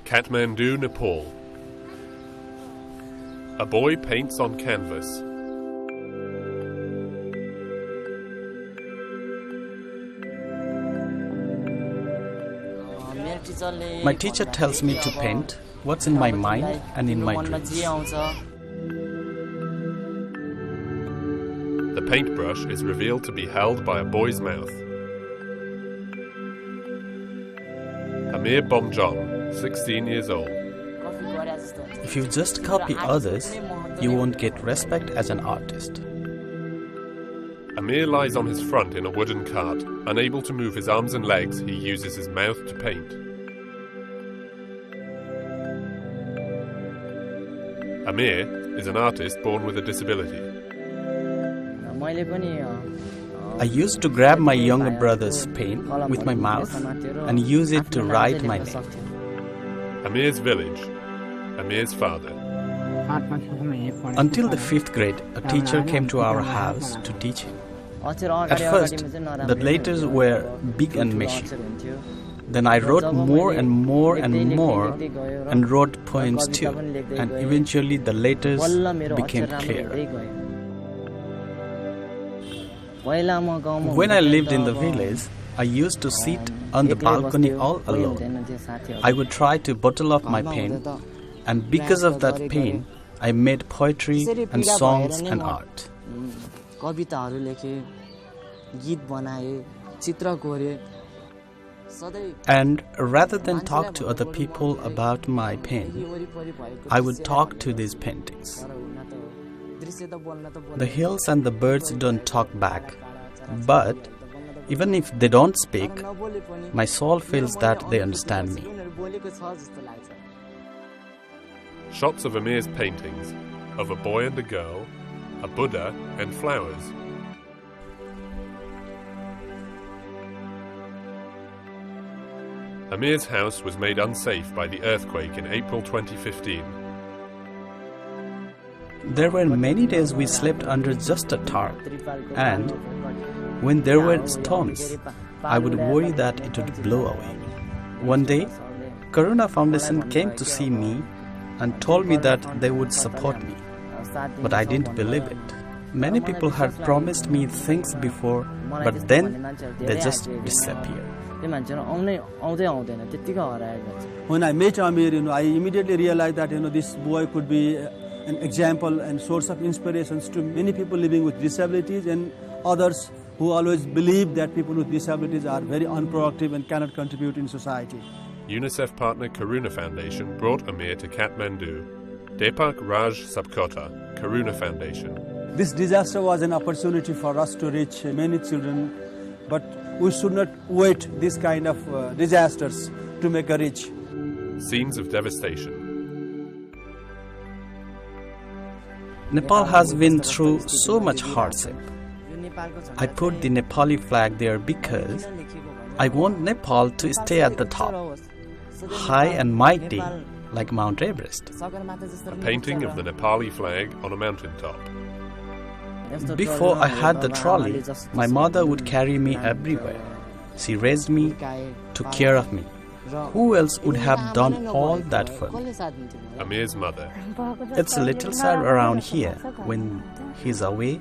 Kathmandu, Nepal. A boy paints on canvas. My teacher tells me to paint what's in my mind and in my dreams. The paintbrush is revealed to be held by a boy's mouth. Amir Bomjom, 16 years old. If you just copy others, you won't get respect as an artist. Amir lies on his front in a wooden cart. Unable to move his arms and legs, he uses his mouth to paint. Amir is an artist born with a disability. I used to grab my younger brother's paint with my mouth and use it to write my name. Amir's village. Amir's father. Until the 5th grade, a teacher came to our house to teach him. At first, the letters were big and messy. Then I wrote more and more and more and wrote poems too, and eventually the letters became clear. When I lived in the village, I used to sit on the balcony all alone. I would try to bottle up my pen, and because of that pain, I made poetry and songs and art. And rather than talk to other people about my pen, I would talk to these paintings. The hills and the birds don't talk back, but even if they don't speak, my soul feels that they understand me. Shots of Amir's paintings of a boy and a girl, a Buddha and flowers. Amir's house was made unsafe by the earthquake in April 2015. There were many days we slept under just a tarp, and when there were storms, I would worry that it would blow away. One day, Karuna Foundation came to see me and told me that they would support me, but I didn't believe it. Many people had promised me things before, but then they just disappeared. When I met Amir, I immediately realized that this boy could be an example and source of inspirations to many people living with disabilities and others who always believe that people with disabilities are very unproductive and cannot contribute in society. UNICEF partner Karuna Foundation brought Amir to Kathmandu. Deepak Raj Sabkota, Karuna Foundation. This disaster was an opportunity for us to reach many children, but we should not wait this kind of disasters to make a reach. Scenes of devastation. Nepal has been through so much hardship. I put the Nepali flag there because I want Nepal to stay at the top, high and mighty like Mount Everest. A painting of the Nepali flag on a mountaintop. Before I had the trolley, my mother would carry me everywhere. She raised me, took care of me. Who else would have done all that for me? Amir's mother. It's a little sad around here when he's away,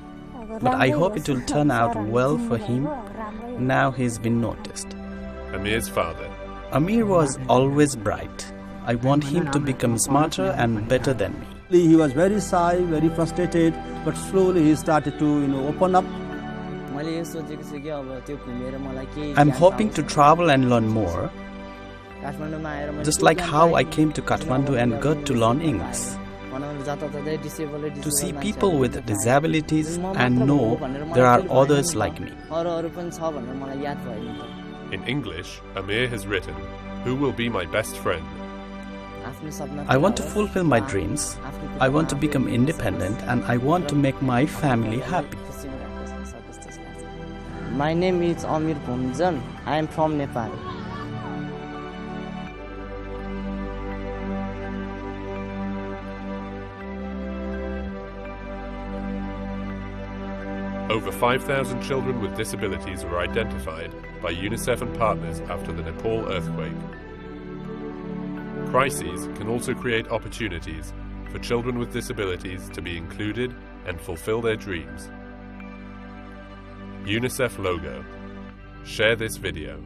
but I hope it will turn out well for him now he's been noticed. Amir's father. Amir was always bright. I want him to become smarter and better than me. He was very shy, very frustrated, but slowly he started to open up. I'm hoping to travel and learn more, just like how I came to Kathmandu and got to learn English. To see people with disabilities and know there are others like me. In English, Amir has written, "Who will be my best friend?" I want to fulfill my dreams. I want to become independent and I want to make my family happy. My name is Amir Bhumjan. I am from Nepal. Over 5,000 children with disabilities were identified by UNICEF and partners after the Nepal earthquake. Crises can also create opportunities for children with disabilities to be included and fulfill their dreams. UNICEF logo. Share this video.